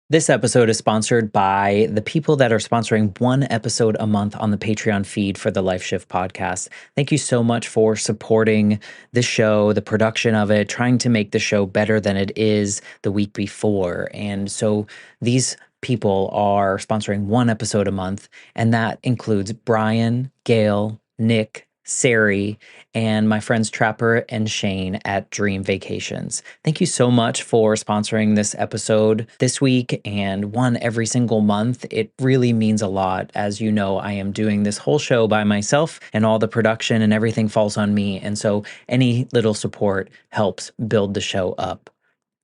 This episode is sponsored by the people that are sponsoring one episode a month on the Patreon feed for the Life Shift podcast. Thank you so much for supporting the show, the production of it, trying to make the show better than it is the week before. And so these people are sponsoring one episode a month, and that includes Brian, Gail, Nick, Sari, and my friends Trapper and Shane at Dream Vacations. Thank you so much for sponsoring this episode this week and one every single month. It really means a lot. As you know, I am doing this whole show by myself, and all the production and everything falls on me. And so any little support helps build the show up.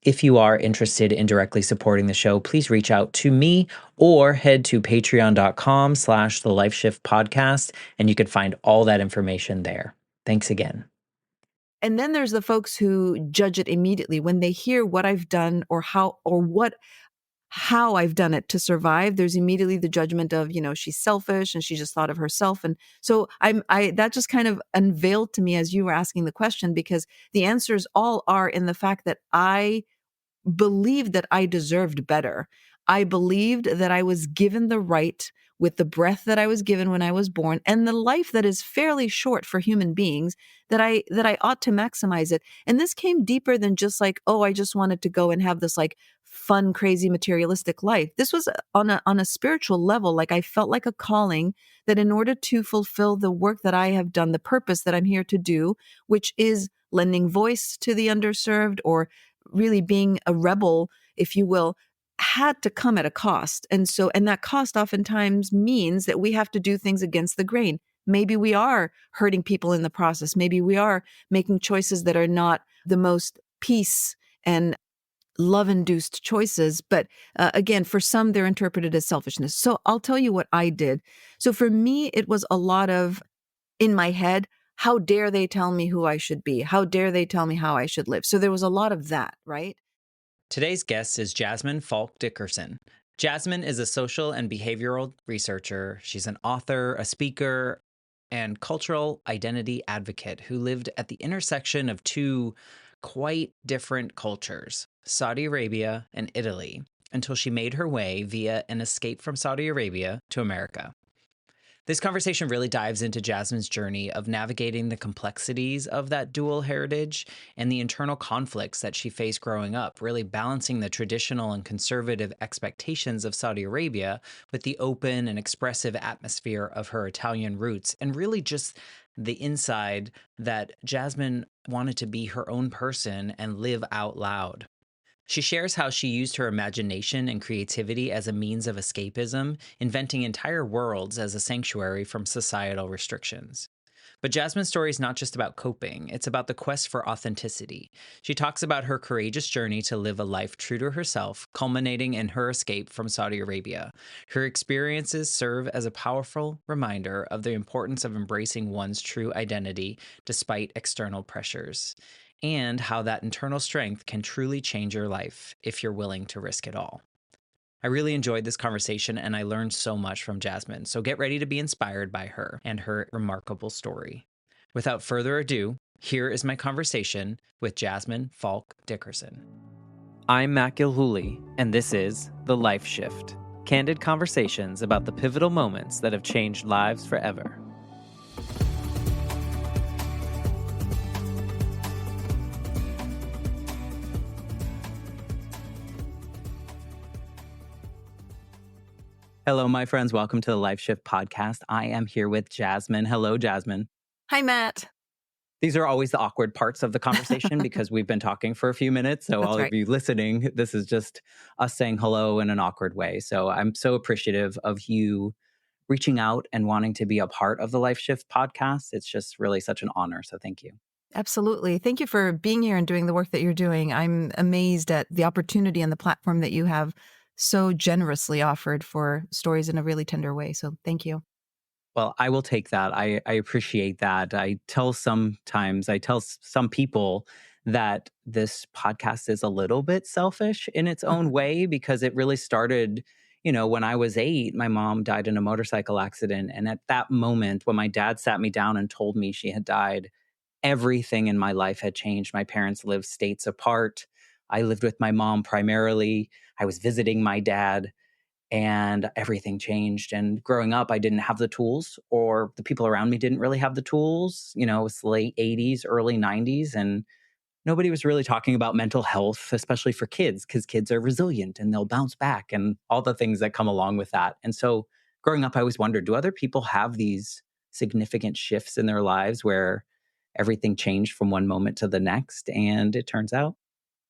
If you are interested in directly supporting the show, please reach out to me or head to patreon.com/the Life Shift podcast, and you can find all that information there. Thanks again. And then there's the folks who judge it immediately when they hear what I've done or how I've done it to survive. There's immediately the judgment of, she's selfish and she just thought of herself. And so that just kind of unveiled to me as you were asking the question, because the answers all are in the fact that I believed that I deserved better. I believed that I was given the right, with the breath that I was given when I was born and the life that is fairly short for human beings, that I ought to maximize it. And this came deeper than just like, oh, I just wanted to go and have this like fun, crazy, materialistic life. This was on a spiritual level. Like I felt like a calling that in order to fulfill the work that I have done, the purpose that I'm here to do, which is lending voice to the underserved, or really being a rebel, if you will, had to come at a cost. And that cost oftentimes means that we have to do things against the grain. Maybe we are hurting people in the process. Maybe we are making choices that are not the most peace and love-induced choices. But again, for some, they're interpreted as selfishness. So I'll tell you what I did. So for me, it was a lot of, in my head, how dare they tell me who I should be? How dare they tell me how I should live? So there was a lot of that, right? Today's guest is Jasmin Faulk Dickerson. Jasmin is a social and behavioral researcher. She's an author, a speaker, and cultural identity advocate who lived at the intersection of two quite different cultures, Saudi Arabia and Italy, until she made her way via an escape from Saudi Arabia to America. This conversation really dives into Jasmin's journey of navigating the complexities of that dual heritage and the internal conflicts that she faced growing up, really balancing the traditional and conservative expectations of Saudi Arabia with the open and expressive atmosphere of her Italian roots, and really just the inside that Jasmin wanted to be her own person and live out loud. She shares how she used her imagination and creativity as a means of escapism, inventing entire worlds as a sanctuary from societal restrictions. But Jasmin's story is not just about coping, it's about the quest for authenticity. She talks about her courageous journey to live a life true to herself, culminating in her escape from Saudi Arabia. Her experiences serve as a powerful reminder of the importance of embracing one's true identity despite external pressures, and how that internal strength can truly change your life if you're willing to risk it all. I really enjoyed this conversation and I learned so much from Jasmin, so get ready to be inspired by her and her remarkable story. Without further ado, here is my conversation with Jasmin Faulk Dickerson. I'm Matt Gilhooly, and this is The Life Shift, candid conversations about the pivotal moments that have changed lives forever. Hello, my friends. Welcome to the Life Shift podcast. I am here with Jasmin. Hello, Jasmin. Hi, Matt. These are always the awkward parts of the conversation because we've been talking for a few minutes. So all of you listening, this is just us saying hello in an awkward way. So I'm so appreciative of you reaching out and wanting to be a part of the Life Shift podcast. It's just really such an honor. So thank you. Absolutely. Thank you for being here and doing the work that you're doing. I'm amazed at the opportunity and the platform that you have so generously offered for stories in a really tender way. So thank you. Well, I will take that. I appreciate that. I tell some people that this podcast is a little bit selfish in its own way, because it really started, when I was 8, my mom died in a motorcycle accident. And at that moment, when my dad sat me down and told me she had died, everything in my life had changed. My parents lived states apart. I lived with my mom primarily. I was visiting my dad, and everything changed. And growing up, I didn't have the tools, or the people around me didn't really have the tools. It was late 80s, early 90s, and nobody was really talking about mental health, especially for kids, because kids are resilient and they'll bounce back and all the things that come along with that. And so growing up, I always wondered, do other people have these significant shifts in their lives where everything changed from one moment to the next? And it turns out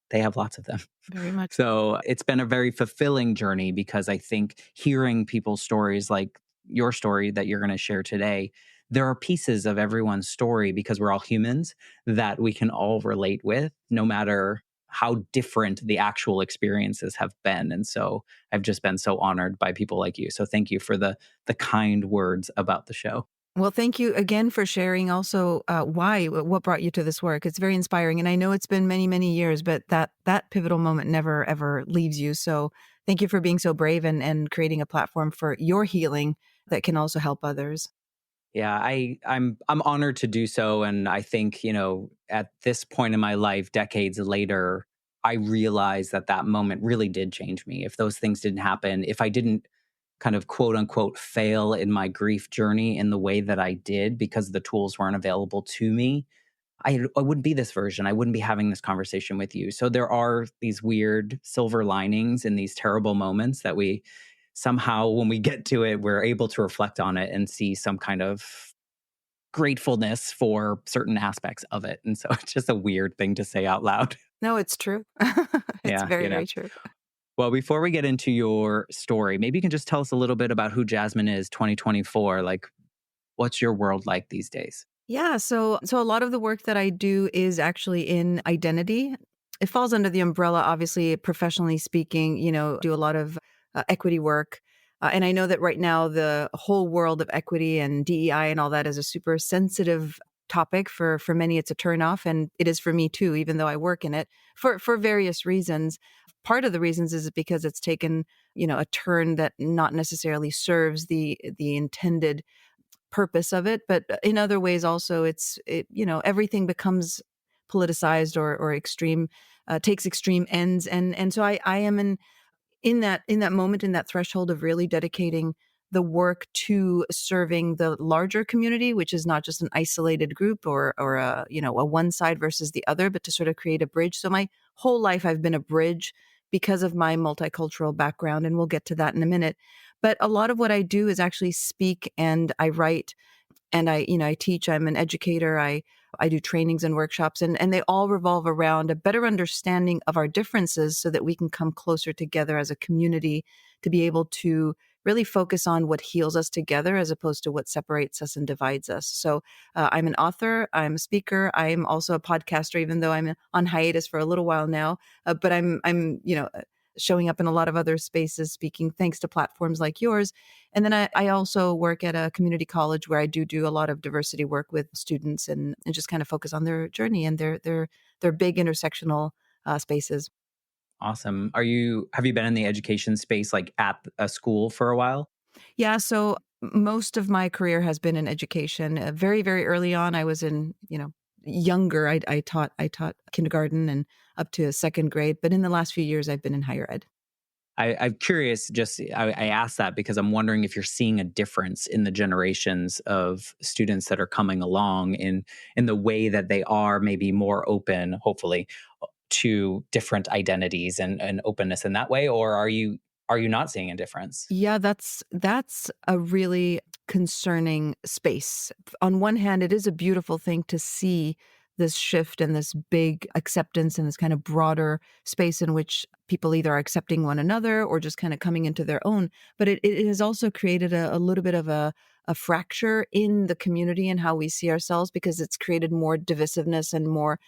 they have lots of them. Very much. So it's been a very fulfilling journey because I think hearing people's stories like your story that you're going to share today, there are pieces of everyone's story because we're all humans that we can all relate with, no matter how different the actual experiences have been. And so I've just been so honored by people like you. So thank you for the kind words about the show. Well, thank you again for sharing also what brought you to this work. It's very inspiring, and I know it's been many, many years, but that pivotal moment never ever leaves you. So, thank you for being so brave and creating a platform for your healing that can also help others. Yeah, I'm honored to do so, and I think, at this point in my life, decades later, I realize that that moment really did change me. If those things didn't happen, if I didn't kind of quote unquote fail in my grief journey in the way that I did because the tools weren't available to me, I wouldn't be this version. I wouldn't be having this conversation with you. So there are these weird silver linings in these terrible moments that we somehow, when we get to it, we're able to reflect on it and see some kind of gratefulness for certain aspects of it. And so it's just a weird thing to say out loud. No, it's true. It's Yeah, very, very true. Well, before we get into your story, maybe you can just tell us a little bit about who Jasmine is 2024. Like, what's your world like these days? Yeah, so a lot of the work that I do is actually in identity. It falls under the umbrella, obviously, professionally speaking, do a lot of equity work. And I know that right now the whole world of equity and DEI and all that is a super sensitive topic for many. It's a turnoff, and it is for me too, even though I work in it for various reasons. Part of the reasons is because it's taken, a turn that not necessarily serves the intended purpose of it, but in other ways also everything becomes politicized or extreme, takes extreme ends, and so I am in that moment, in that threshold of really dedicating the work to serving the larger community, which is not just an isolated group or a one side versus the other, but to sort of create a bridge. So my whole life I've been a bridge because of my multicultural background, and we'll get to that in a minute. But a lot of what I do is actually speak and I write and I teach. I'm an educator. I do trainings and workshops, and they all revolve around a better understanding of our differences so that we can come closer together as a community to be able to really focus on what heals us together as opposed to what separates us and divides us. So I'm an author, I'm a speaker, I'm also a podcaster, even though I'm on hiatus for a little while now. But I'm showing up in a lot of other spaces speaking thanks to platforms like yours. And then I also work at a community college where I do a lot of diversity work with students and just kind of focus on their journey and their big intersectional spaces. Awesome. Have you been in the education space like at a school for a while? Yeah, so most of my career has been in education. Very, very early on, I was in, younger. I taught kindergarten and up to second grade, but in the last few years, I've been in higher ed. I'm curious, I asked that because I'm wondering if you're seeing a difference in the generations of students that are coming along in the way that they are maybe more open, hopefully, to different identities and openness in that way, or are you not seeing a difference? Yeah, that's a really concerning space. On one hand, it is a beautiful thing to see this shift and this big acceptance and this kind of broader space in which people either are accepting one another or just kind of coming into their own. But it has also created a little bit of a fracture in the community and how we see ourselves because it's created more divisiveness and more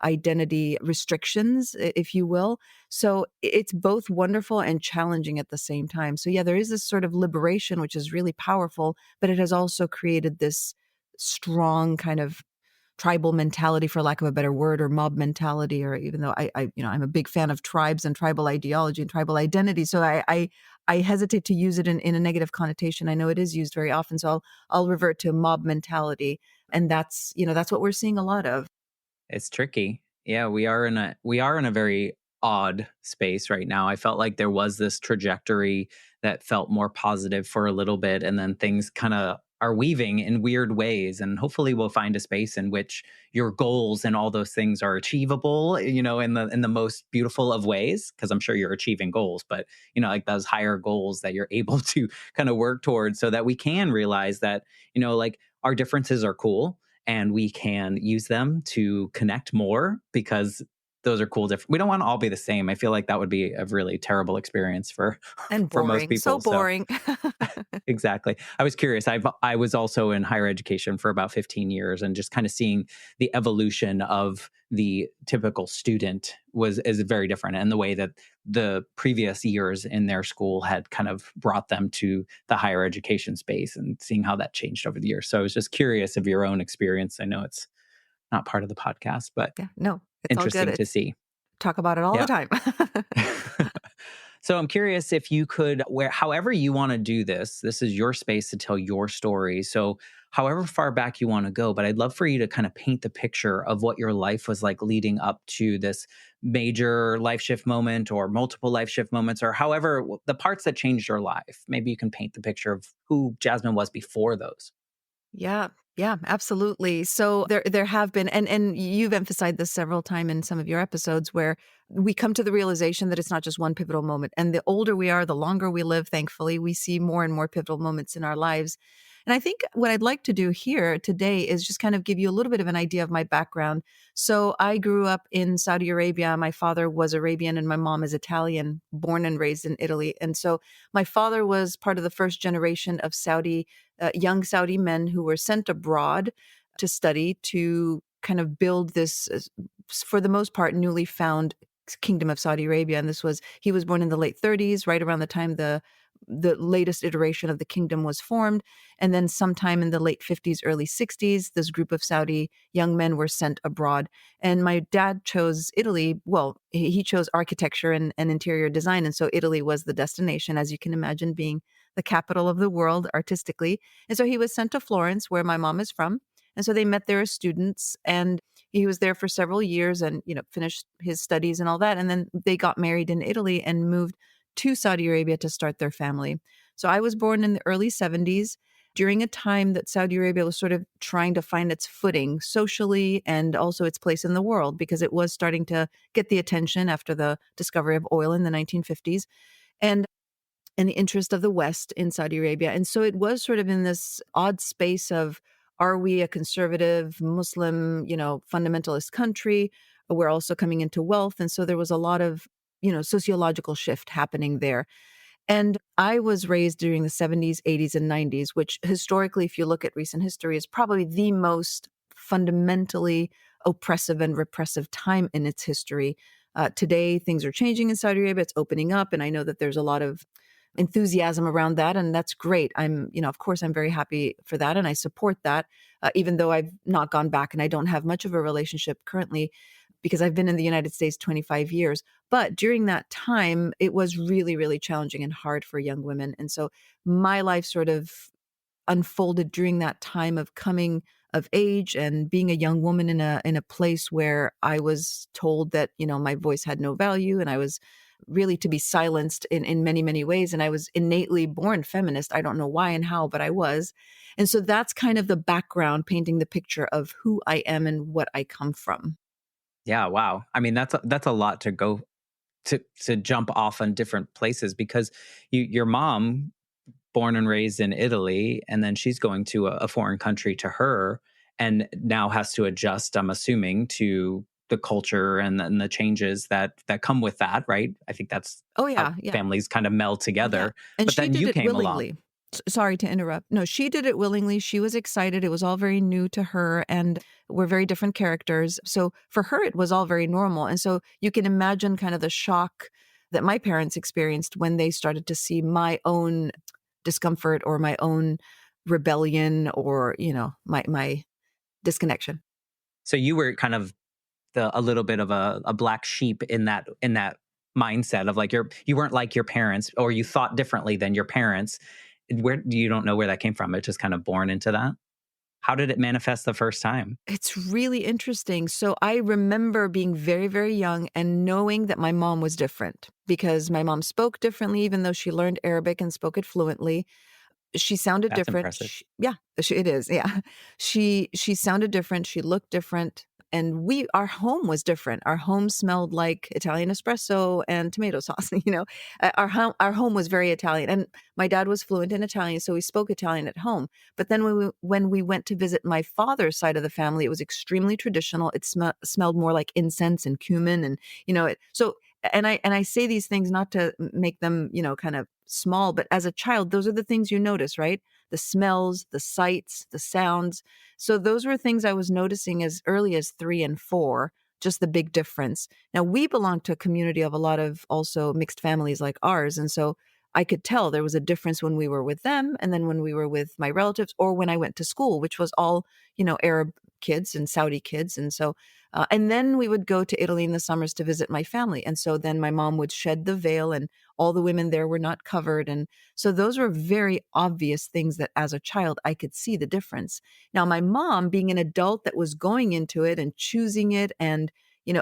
identity restrictions, if you will. So it's both wonderful and challenging at the same time. So, yeah, there is this sort of liberation, which is really powerful, but it has also created this strong kind of tribal mentality, for lack of a better word, or mob mentality, or even though I'm a big fan of tribes and tribal ideology and tribal identity. So I hesitate to use it in a negative connotation. I know it is used very often. So I'll revert to mob mentality. And that's what we're seeing a lot of. It's tricky. Yeah, we are in a very odd space right now. I felt like there was this trajectory that felt more positive for a little bit, and then things kind of are weaving in weird ways. And hopefully we'll find a space in which your goals and all those things are achievable, in the most beautiful of ways. Cause I'm sure you're achieving goals, but like those higher goals that you're able to kind of work towards so that we can realize that, like our differences are cool and we can use them to connect more because those are cool different. We don't want to all be the same. I feel like that would be a really terrible experience for And for most boring, so people. So boring. exactly. I was curious. I was also in higher education for about 15 years and just kind of seeing the evolution of the typical student was is very different, and the way that the previous years in their school had kind of brought them to the higher education space and seeing how that changed over the years. So I was just curious of your own experience. I know it's not part of the podcast, but Yeah, no, it's all good. interesting to It's see. talk about it all the Yeah. time. So I'm curious if you could, where however you want to do this is your space to tell your story. So however far back you want to go, but I'd love for you to kind of paint the picture of what your life was like leading up to this major life shift moment or multiple life shift moments, or however the parts that changed your life. Maybe you can paint the picture of who Jasmine was before those. Yeah. Yeah, absolutely. So there have been, and you've emphasized this several times in some of your episodes, where we come to the realization that it's not just one pivotal moment. And the older we are, the longer we live, thankfully, we see more and more pivotal moments in our lives. And I think what I'd like to do here today is just kind of give you a little bit of an idea of my background. So I grew up in Saudi Arabia. My father was Arabian and my mom is Italian, born and raised in Italy. And so my father was part of the first generation of young Saudi men who were sent abroad to study to kind of build this, for the most part, newly found kingdom of Saudi Arabia. And he was born in the late 30s, right around the time the latest iteration of the kingdom was formed. And then sometime in the late 50s, early 60s, this group of Saudi young men were sent abroad. And my dad chose Italy. Well, he chose architecture and interior design. And so Italy was the destination, as you can imagine, being the capital of the world artistically. And so he was sent to Florence, where my mom is from. And so they met there as students, and he was there for several years and, finished his studies and all that. And then they got married in Italy and moved to Saudi Arabia to start their family. So I was born in the early 70s during a time that Saudi Arabia was sort of trying to find its footing socially and also its place in the world, because it was starting to get the attention after the discovery of oil in the 1950s. And the interest of the West in Saudi Arabia. And so it was sort of in this odd space of, are we a conservative Muslim, fundamentalist country? We're also coming into wealth. And so there was a lot of, sociological shift happening there. And I was raised during the 70s, 80s, and 90s, which historically, if you look at recent history, is probably the most fundamentally oppressive and repressive time in its history. Today, things are changing in Saudi Arabia. It's opening up. And I know that there's a lot of enthusiasm around that. And that's great. Of course, I'm very happy for that. And I support that, even though I've not gone back and I don't have much of a relationship currently because I've been in the United States 25 years. But during that time, it was really, really challenging and hard for young women. And so my life sort of unfolded during that time of coming of age and being a young woman in a place where I was told that, my voice had no value and I was really to be silenced in many, many ways. And I was innately born feminist. I don't know why and how, but I was. And so that's kind of the background, painting the picture of who I am and what I come from. Yeah, wow. I mean, that's a lot to go to jump off on different places because your mom born and raised in Italy, and then she's going to a foreign country to her, and now has to adjust. I'm assuming to the culture and the changes that come with that, right? I think that's Oh, how yeah. Yeah. families kind of meld Yeah. together. And But she then did you it came along. willingly. Sorry to interrupt. No, she did it willingly. She was excited. It was all very new to her, and we're very different characters. So for her, it was all very normal. And so you can imagine kind of the shock that my parents experienced when they started to see my own discomfort or my own rebellion or, my disconnection. So you were kind of a little bit of a black sheep in that mindset of like you weren't like your parents, or you thought differently than your parents. Where you don't know where that came from. It just kind of born into that. How did it manifest the first time? It's really interesting. So I remember being very, very young and knowing that my mom was different because my mom spoke differently, even though she learned Arabic and spoke it fluently. She sounded That's different. impressive. Yeah, it is, yeah. She sounded different, she looked different, and our home was different. Our home smelled like Italian espresso and tomato sauce, you know? Our home was very Italian, and my dad was fluent in Italian, so we spoke Italian at home. But then when we went to visit my father's side of the family, it was extremely traditional. It smelled more like incense and cumin and, and I say these things not to make them, kind of small, but as a child, those are the things you notice, right? The smells, the sights, the sounds. So those were things I was noticing as early as 3 and 4, just the big difference. Now, we belong to a community of a lot of also mixed families like ours. And so I could tell there was a difference when we were with them and then when we were with my relatives or when I went to school, which was all, Arab kids and Saudi kids. And so and then we would go to Italy in the summers to visit my family. And so then my mom would shed the veil and all the women there were not covered. And so those were very obvious things that as a child I could see the difference. Now, my mom, being an adult that was going into it and choosing it and,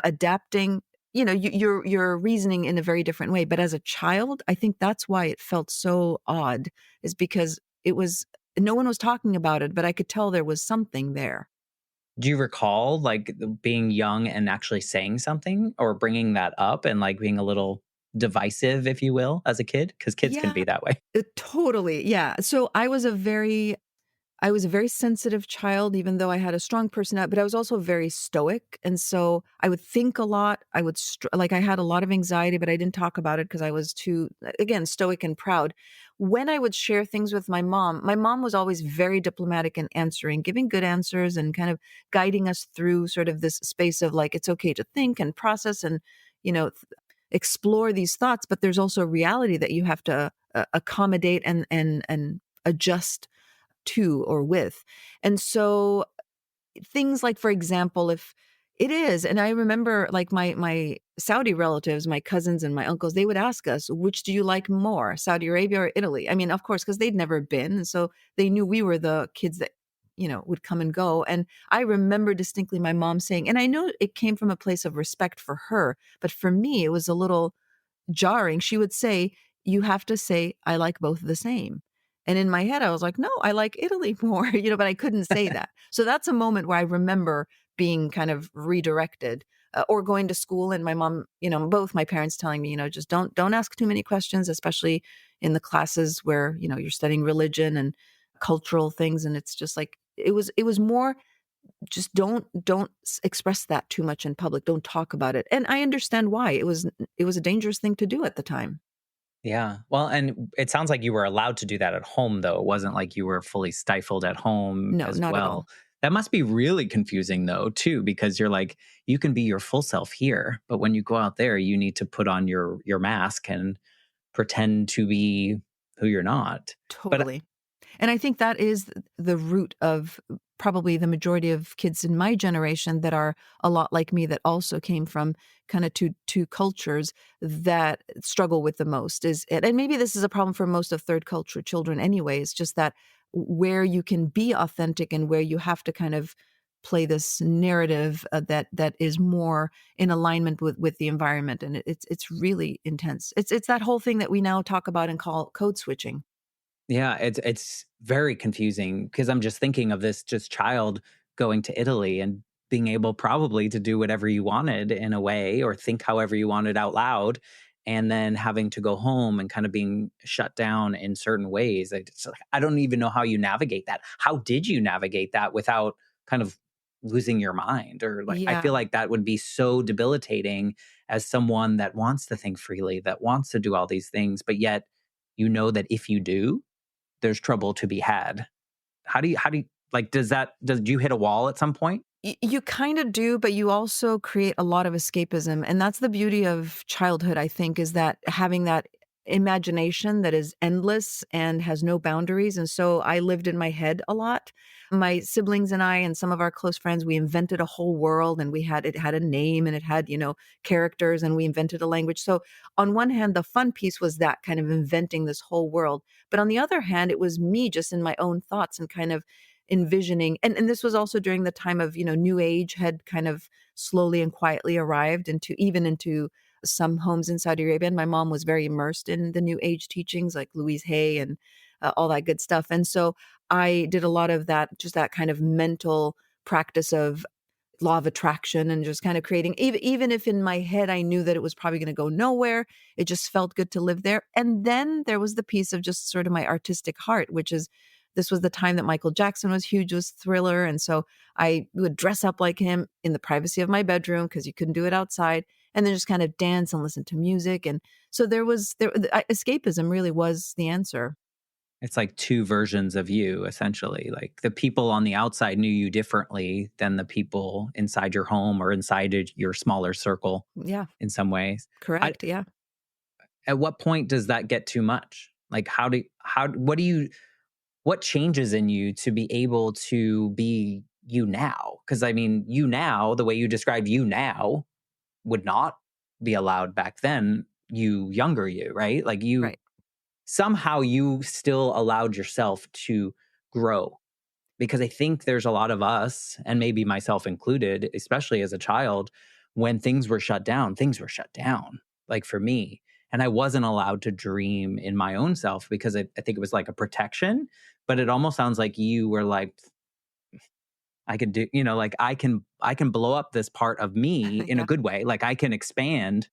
adapting, you're reasoning in a very different way. But as a child, I think that's why it felt so odd, is because no one was talking about it, but I could tell there was something there. Do you recall, like, being young and actually saying something or bringing that up and, like, being a little divisive, if you will, as a kid? Because kids can Yeah, be that way. totally. Yeah. So I was a very sensitive child, even though I had a strong personality, but I was also very stoic. And so I would think a lot. Like I had a lot of anxiety, but I didn't talk about it because I was too, again, stoic and proud. When I would share things with my mom was always very diplomatic in answering, giving good answers and kind of guiding us through sort of this space of like, it's okay to think and process and, you know, th- explore these thoughts, but there's also a reality that you have to accommodate and adjust to or with. And so things like, for example, if it is, and I remember like my Saudi relatives, my cousins and my uncles, they would ask us, which do you like more, Saudi Arabia or Italy? I mean, of course, because they'd never been. And so they knew we were the kids that, would come and go. And I remember distinctly my mom saying, and I know it came from a place of respect for her, but for me, it was a little jarring. She would say, "You have to say, I like both the same." And in my head, I was like, "No, I like Italy more," but I couldn't say that. So that's a moment where I remember being kind of redirected, or going to school and my mom, both my parents telling me, just don't ask too many questions, especially in the classes where, you're studying religion and cultural things. And it's just like, it was more just don't express that too much in public. Don't talk about it. And I understand why. It was a dangerous thing to do at the time. Yeah. Well, and it sounds like you were allowed to do that at home, though. It wasn't like you were fully stifled at home No, as not at well. all. That must be really confusing, though, too, because you're like, you can be your full self here, but when you go out there, you need to put on your mask and pretend to be who you're not. But Totally. And I think that is the root of probably the majority of kids in my generation that are a lot like me, that also came from kind of two cultures that struggle with the most is it. And maybe this is a problem for most of third culture children anyways, just that where you can be authentic and where you have to kind of play this narrative that is more in alignment with the environment, and it's really intense. It's that whole thing that we now talk about and call code switching. yeah, it's very confusing because I'm just thinking of this just child going to Italy and being able probably to do whatever you wanted in a way or think however you wanted out loud, and then having to go home and kind of being shut down in certain ways. I don't even know how you navigate that. How did you navigate that without kind of losing your mind? Or like, I Yeah. feel like that would be so debilitating as someone that wants to think freely, that wants to do all these things, but yet you know that if you do, there's trouble to be had. How do you like, does you hit a wall at some point? You kind of do, but you also create a lot of escapism. And that's the beauty of childhood, I think, is that having that imagination that is endless and has no boundaries. And so I lived in my head a lot. My siblings and I and some of our close friends, we invented a whole world, and it had a name and it had, characters, and we invented a language. So on one hand, the fun piece was that kind of inventing this whole world. But on the other hand, it was me just in my own thoughts and kind of envisioning. And this was also during the time of, New Age had kind of slowly and quietly arrived into some homes in Saudi Arabia. And my mom was very immersed in the New Age teachings like Louise Hay and all that good stuff. And so I did a lot of that, just that kind of mental practice of law of attraction and just kind of creating, even if in my head I knew that it was probably going to go nowhere, it just felt good to live there. And then there was the piece of just sort of my artistic heart, which is this was the time that Michael Jackson was huge, was Thriller. And so I would dress up like him in the privacy of my bedroom because you couldn't do it outside, and then just kind of dance and listen to music. And so escapism really was the answer. It's like two versions of you, essentially. Like the people on the outside knew you differently than the people inside your home or inside your smaller circle Yeah, in some ways. I, correct. Yeah. at what point does that get too much? Like, what changes in you to be able to be you now? Because I mean, you now, the way you describe you now would not be allowed back then, you younger you, right? Like Right. somehow you still allowed yourself to grow, because I think there's a lot of us, and maybe myself included, especially as a child, when things were shut down, like for me. And I wasn't allowed to dream in my own self because I think it was like a protection. But it almost sounds like you were like, I could do, like I can blow up this part of me in a Yeah. good way. Like I can expand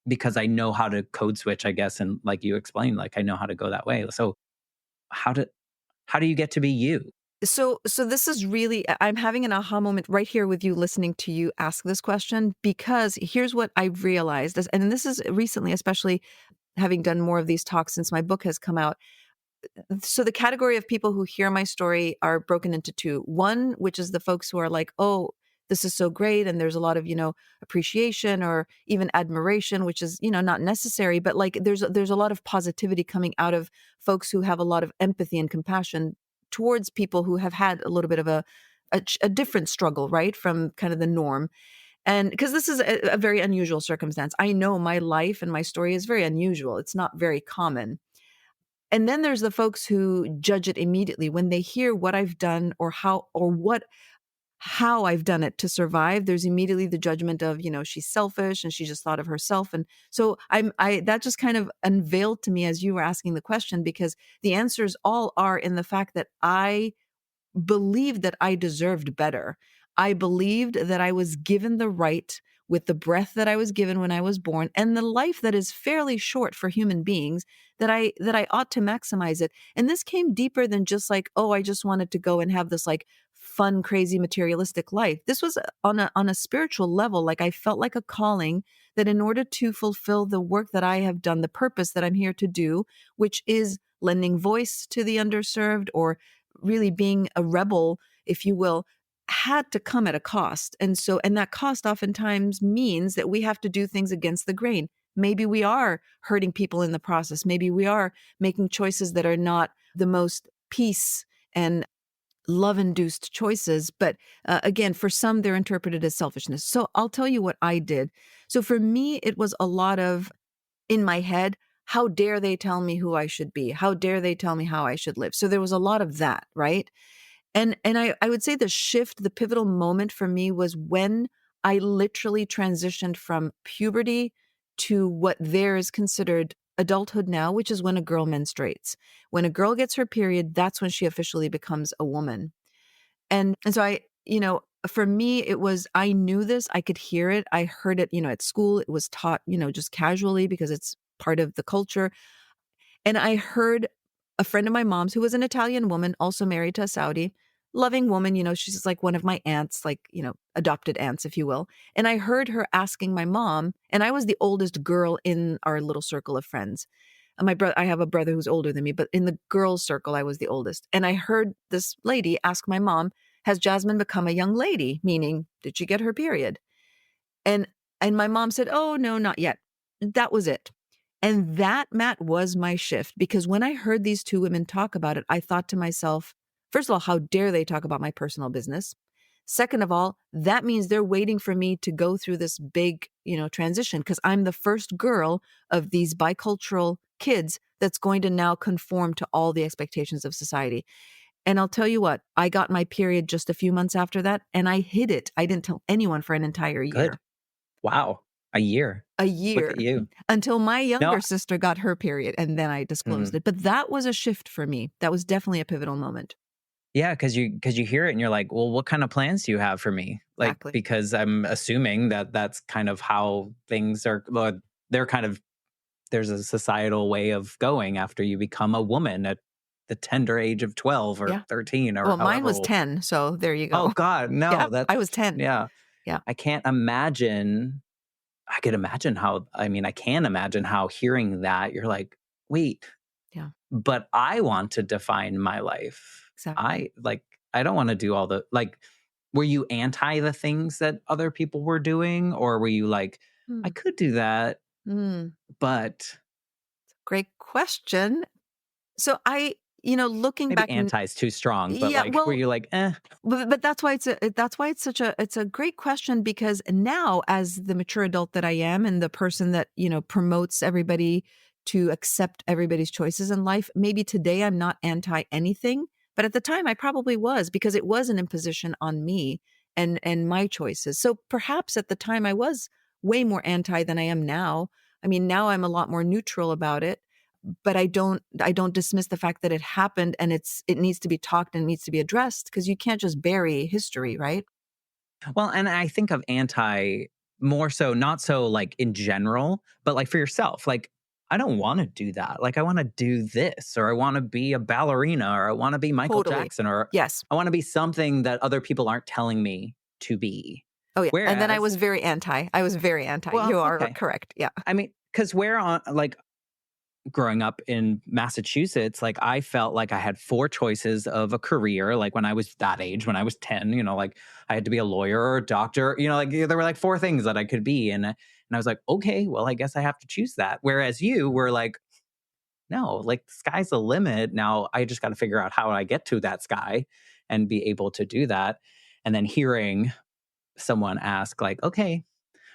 because I know how to code switch, I guess. And like you explained, like I know how to go that way. So how do how do you get to be you? So this is really, I'm having an aha moment right here with you, listening to you ask this question, because here's what I've realized, and this is recently, especially having done more of these talks since my book has come out. So the category of people who hear my story are broken into two. One, which is the folks who are like, "Oh, this is so great," and there's a lot of, appreciation or even admiration, which is, not necessary, but like there's a lot of positivity coming out of folks who have a lot of empathy and compassion towards people who have had a little bit of a different struggle, right, from kind of the norm. And because this is a very unusual circumstance, I know my life and my story is very unusual. It's not very common. And then there's the folks who judge it immediately when they hear what I've done or how I've done it to survive. There's immediately the judgment of, she's selfish and she just thought of herself. And so I that just kind of unveiled to me as you were asking the question, because the answers all are in the fact that I believed that I deserved better. I believed that I was given the right, with the breath that I was given when I was born and the life that is fairly short for human beings, that I ought to maximize it. And this came deeper than just like, oh, I just wanted to go and have this like fun, crazy, materialistic life. This was on a spiritual level. Like I felt like a calling that in order to fulfill the work that I have done, the purpose that I'm here to do, which is lending voice to the underserved, or really being a rebel, if you will, had to come at a cost. And that cost oftentimes means that we have to do things against the grain. Maybe we are hurting people in the process. Maybe we are making choices that are not the most peace and love induced choices. But again, for some, they're interpreted as selfishness. So I'll tell you what I did. So for me, it was a lot of in my head, how dare they tell me who I should be? How dare they tell me how I should live? So there was a lot of that, right? And I would say the shift, the pivotal moment for me was when I literally transitioned from puberty to what there is considered adulthood now, which is when a girl menstruates. When a girl gets her period, that's when she officially becomes a woman. And so for me, it was, I knew this, I could hear it. I heard it, at school. It was taught, just casually because it's part of the culture. And I heard a friend of my mom's who was an Italian woman, also married to a Saudi, loving woman, she's just like one of my aunts, like, adopted aunts, if you will. And I heard her asking my mom, and I was the oldest girl in our little circle of friends. And I have a brother who's older than me, but in the girls' circle, I was the oldest. And I heard this lady ask my mom, has Jasmine become a young lady? Meaning, did she get her period? And and my mom said, "Oh, no, not yet." That was it. And that, Matt, was my shift, because when I heard these two women talk about it, I thought to myself, first of all, how dare they talk about my personal business? Second of all, that means they're waiting for me to go through this big, transition, because I'm the first girl of these bicultural kids that's going to now conform to all the expectations of society. And I'll tell you what, I got my period just a few months after that, and I hid it. I didn't tell anyone for an entire Good. year. Wow. A year. A Look year at you. until my No. younger sister got her period, and then I disclosed Mhm. it. But that was a shift for me. That was definitely a pivotal moment. Yeah, because you hear it and you're like, "Well, what kind of plans do you have for me?" Like, Exactly. because I'm assuming that that's kind of how things are, well, they're kind of, there's a societal way of going after you become a woman at the tender age of 12 or Yeah. 13 or Well, mine however was old. 10, so there you Oh go. god, Yeah, no, I was that's, 10. yeah. Yeah, I can't imagine. I could imagine how, I mean, I can imagine how hearing that you're like, "Wait, yeah, but I want to define my life. exactly. I don't wanna do all the," like, were you anti the things that other people were doing? Or were you like, "I Hmm. could do that, Mm. but," Great question. So looking maybe back n anti is too strong, but, yeah, like, were well, you like, "Eh." but that's why it's such a great question because now as the mature adult that I am and the person that, promotes everybody to accept everybody's choices in life, maybe today I'm not anti anything, but at the time I probably was because it was an imposition on me and my choices. So perhaps at the time I was way more anti than I am now. I mean, now I'm a lot more neutral about it, but I don't dismiss the fact that it happened and it needs to be talked and it needs to be addressed because you can't just bury history, right? Well, and I think of anti more so, not so like in general, but like for yourself. Like, I don't want to do that. Like, I want to do this, or I want to be a ballerina, or I want to be Michael Totally. Jackson, or Yes. I want to be something that other people aren't telling me to be. Oh, yeah, and then I Whereas, was very anti. I was very anti. well, You are okay. correct. Yeah. I mean, because where on, like, growing up in Massachusetts, like I felt like I had four choices of a career. Like when I was that age, when I was 10, like I had to be a lawyer or a doctor, like there were like four things that I could be. And I was like, okay, well, I guess I have to choose that. Whereas you were like, no, like the sky's the limit. Now I just got to figure out how I get to that sky and be able to do that. And then hearing someone ask, like, okay,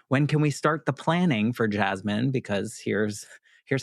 when can we start the planning for Jasmine? Because here's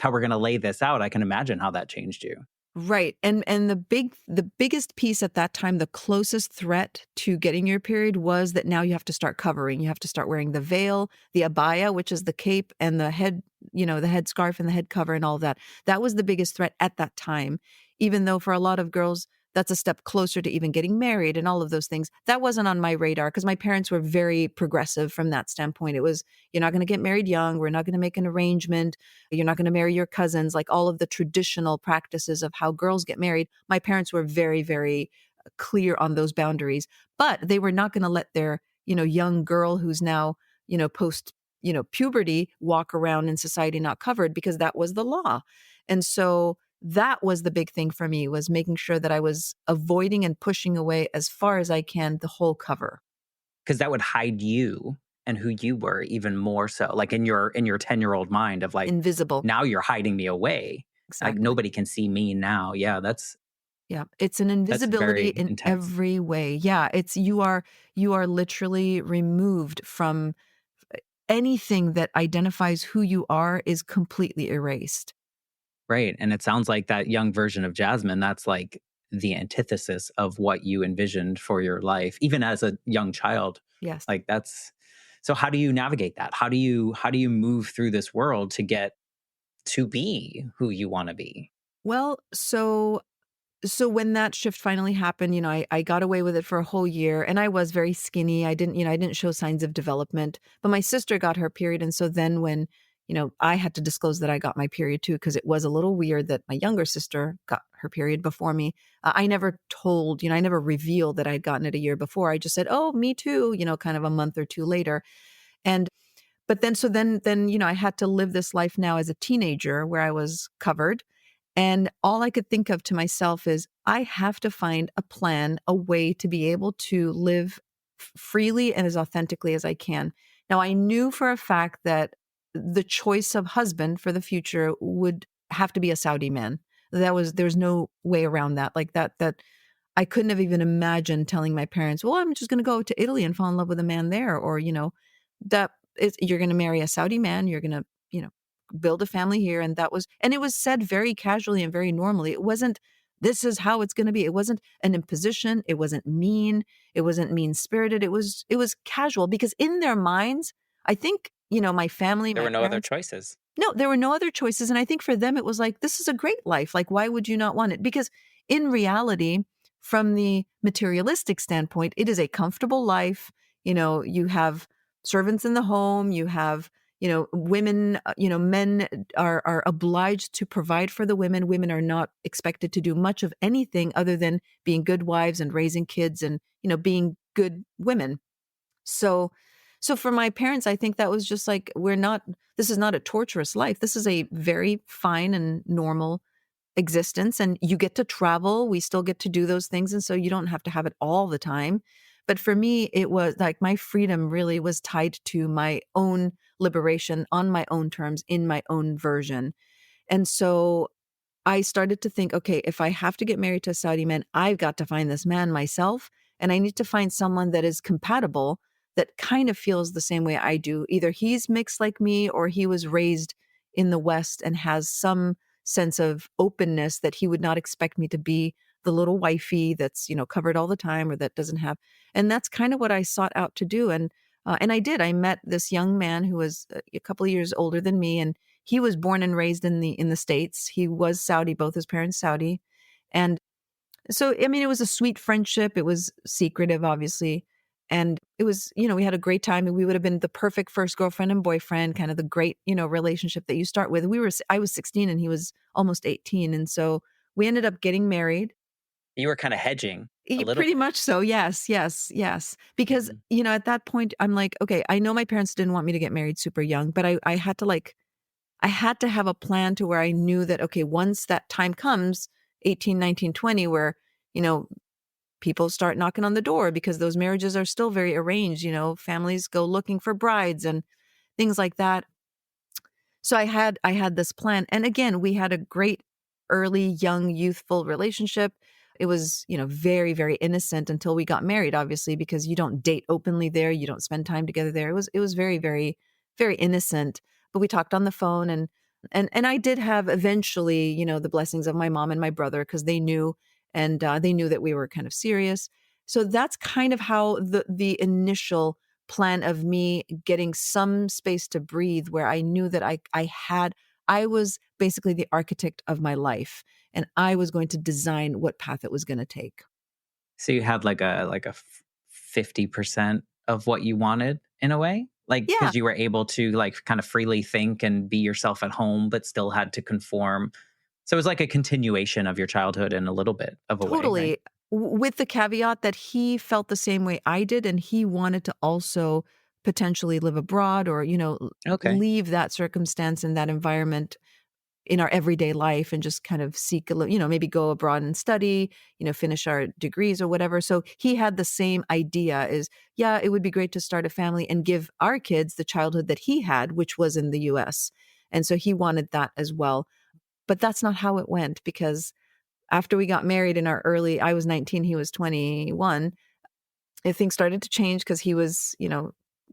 how we're going to lay this out. I can imagine how that changed you. Right. And the biggest piece at that time, the closest threat to getting your period was that now you have to start covering. You have to start wearing the veil, the abaya, which is the cape, and the head, the head scarf and the head cover and all that. That was the biggest threat at that time. Even though for a lot of girls, that's a step closer to even getting married and all of those things. That wasn't on my radar because my parents were very progressive from that standpoint. It was, you're not going to get married young. We're not going to make an arrangement. You're not going to marry your cousins, like all of the traditional practices of how girls get married. My parents were very, very clear on those boundaries, but they were not going to let their, young girl who's now, post, puberty walk around in society not covered because that was the law. And so that was the big thing for me was making sure that I was avoiding and pushing away as far as I can the whole cover. Because that would hide you and who you were even more so. Like in your 10-year-old mind of like, Invisible. now you're hiding me away. Like Exactly. nobody can see me now. Yeah, Yeah, it's an that's invisibility very in intense. every way. Yeah, it's you are literally removed from anything that identifies who you are is completely erased. Right. And it sounds like that young version of Jasmine, that's like the antithesis of what you envisioned for your life, even as a young child. Yes. Like that's, so how do you navigate that? How do you move through this world to get to be who you want to be? Well, so when that shift finally happened, I got away with it for a whole year and I was very skinny. I didn't show signs of development, but my sister got her period. And so then when, I had to disclose that I got my period too, because it was a little weird that my younger sister got her period before me. I never told, I never revealed that I'd gotten it a year before. I just said, oh, me too, kind of a month or two later. And but then, I had to live this life now as a teenager where I was covered. And all I could think of to myself is I have to find a plan, a way to be able to live freely and as authentically as I can. Now, I knew for a fact that the choice of husband for the future would have to be a Saudi man. There's no way around that. Like that I couldn't have even imagined telling my parents, well, I'm just going to go to Italy and fall in love with a man there. Or, that is, you're going to marry a Saudi man. You're going to, build a family here. And it was said very casually and very normally. It wasn't this is how it's going to be. It wasn't an imposition. It wasn't mean. It wasn't mean spirited. It was casual because in their minds, I think, my family, There my were no other parents, choices. no, there were no other choices. And I think for them, it was like, this is a great life. Like, why would you not want it? Because in reality, from the materialistic standpoint, it is a comfortable life. You have servants in the home, you have, women, men are obliged to provide for the women. Women are not expected to do much of anything other than being good wives and raising kids and, being good women. So so for my parents, I think that was just like, this is not a torturous life. This is a very fine and normal existence, and you get to travel. We still get to do those things, and so you don't have to have it all the time. But for me, it was like my freedom really was tied to my own liberation on my own terms in my own version. And so I started to think, okay, if I have to get married to a Saudi man, I've got to find this man myself. And I need to find someone that is compatible, that kind of feels the same way I do. Either he's mixed like me or he was raised in the West and has some sense of openness that he would not expect me to be the little wifey that's, covered all the time or that doesn't have. And that's kind of what I sought out to do. And I did. I met this young man who was a couple of years older than me, and he was born and raised in the States. He was Saudi, both his parents Saudi. And so, I mean, it was a sweet friendship. It was secretive, obviously. And it was, we had a great time, and we would have been the perfect first girlfriend and boyfriend, kind of the great, relationship that you start with. I was 16 and he was almost 18. And so we ended up getting married. You were kind of hedging a little Pretty bit. much so. Yes, yes, yes. Because, Mhm. at that point, I'm like, okay, I know my parents didn't want me to get married super young, but I had to I had to have a plan to where I knew that, okay, once that time comes, 18, 19, 20, where, you know, people start knocking on the door because those marriages are still very arranged, families go looking for brides and things like that. So I had this plan. And again, we had a great early, young, youthful relationship. It was, very, very innocent until we got married, obviously, because you don't date openly there. You don't spend time together there. It was very, very, very innocent. But we talked on the phone, and I did have eventually, the blessings of my mom and my brother because they knew that we were kind of serious. So that's kind of how the initial plan of me getting some space to breathe, where I knew that I was basically the architect of my life, and I was going to design what path it was going to take. So you had like a 50% of what you wanted in a way? Like, Yeah, because you were able to, like, kind of freely think and be yourself at home, but still had to conform. So it was like a continuation of your childhood in a little bit of a way, right? totally. With the caveat that he felt the same way I did, and he wanted to also potentially live abroad or, Okay. leave that circumstance and that environment in our everyday life and just kind of seek maybe go abroad and study, finish our degrees or whatever. So he had the same idea, is, yeah, it would be great to start a family and give our kids the childhood that he had, which was in the US. And so he wanted that as well. But that's not how it went, because after we got married I was 19, he was 21, and things started to change because he was,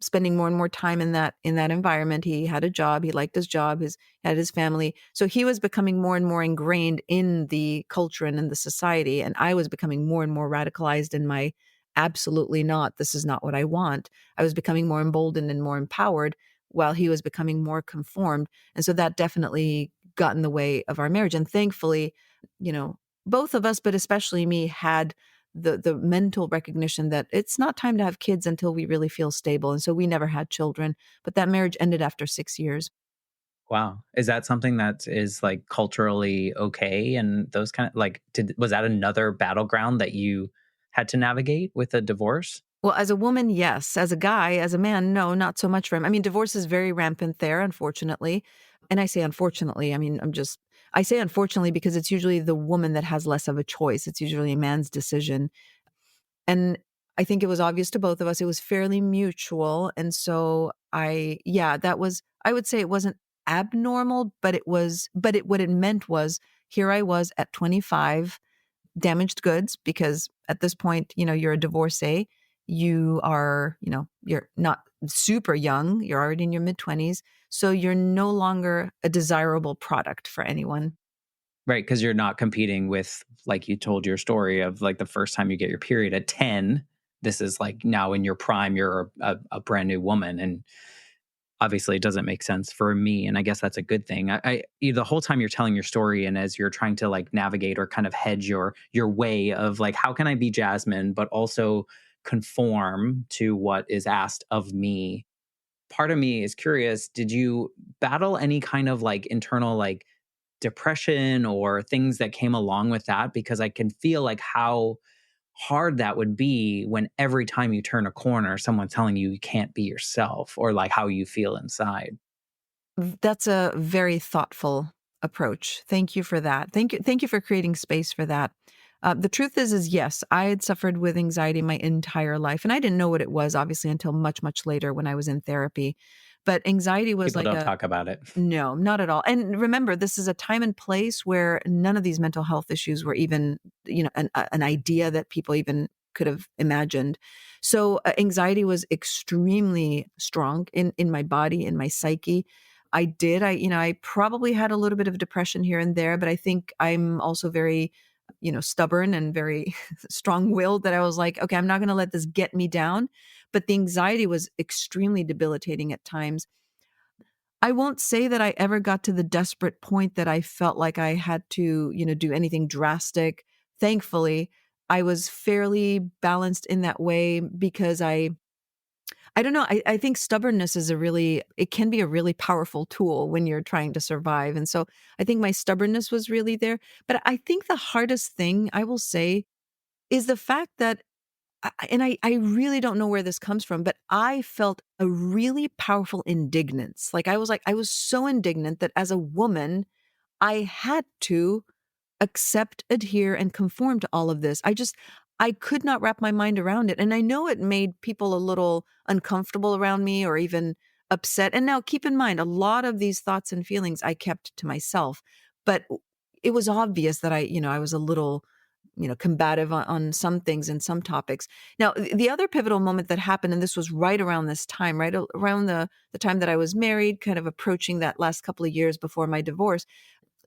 spending more and more time in that environment. He had a job, he liked his job, had his family. So he was becoming more and more ingrained in the culture and in the society, and I was becoming more and more radicalized in my absolutely not, this is not what I want. I was becoming more emboldened and more empowered while he was becoming more conformed. And so that definitely got in the way of our marriage. And thankfully, you know, both of us, but especially me, had the mental recognition that it's not time to have kids until we really feel stable. And so we never had children, but that marriage ended after 6 years. Wow. Is that something that is, like, culturally okay and those kind of, like, was that another battleground that you had to navigate with a divorce? Well, as a woman, yes. As a guy, as a man, no, not so much for him. I mean, divorce is very rampant there, unfortunately. And I say unfortunately, I mean, I say unfortunately because it's usually the woman that has less of a choice. It's usually a man's decision. And I think it was obvious to both of us. It was fairly mutual. And so I would say it wasn't abnormal, but what it meant was, here I was at 25, damaged goods, because at this point, you're a divorcee. You're not super young. You're already in your mid 20s. So you're no longer a desirable product for anyone. Right, because you're not competing with, like you told your story of like the first time you get your period at 10. This is like now in your prime, you're a brand new woman. And obviously it doesn't make sense for me. And I guess that's a good thing. The whole time you're telling your story and as you're trying to like navigate or kind of hedge your way of like, how can I be Jasmine, but also conform to what is asked of me? Part of me is curious, did you battle any kind of like internal like depression or things that came along with that? Because I can feel like how hard that would be when every time you turn a corner, someone's telling you you can't be yourself or like how you feel inside. That's a very thoughtful approach. Thank you for that. Thank you for creating space for that. The truth is yes, I had suffered with anxiety my entire life, and I didn't know what it was, obviously, until much, much later when I was in therapy. But anxiety was People like don't a talk about it. no, not at all. And remember, this is a time and place where none of these mental health issues were even, an idea that people even could have imagined. So anxiety was extremely strong in my body, in my psyche. I probably had a little bit of depression here and there, but I think I'm also very, stubborn and very strong-willed that I was like, okay, I'm not going to let this get me down. But the anxiety was extremely debilitating at times. I won't say that I ever got to the desperate point that I felt like I had to, do anything drastic. Thankfully, I was fairly balanced in that way because I don't know, I think stubbornness is it can be a really powerful tool when you're trying to survive. And so I think my stubbornness was really there. But I think the hardest thing I will say is the fact that I really don't know where this comes from, but I felt a really powerful indignance. Like I was so indignant that as a woman, I had to accept, adhere, and conform to all of this. I could not wrap my mind around it. And I know it made people a little uncomfortable around me or even upset. And now keep in mind, a lot of these thoughts and feelings I kept to myself, but it was obvious that I was a little, combative on some things and some topics. Now, the other pivotal moment that happened, and this was right around this time, right around the time that I was married, kind of approaching that last couple of years before my divorce,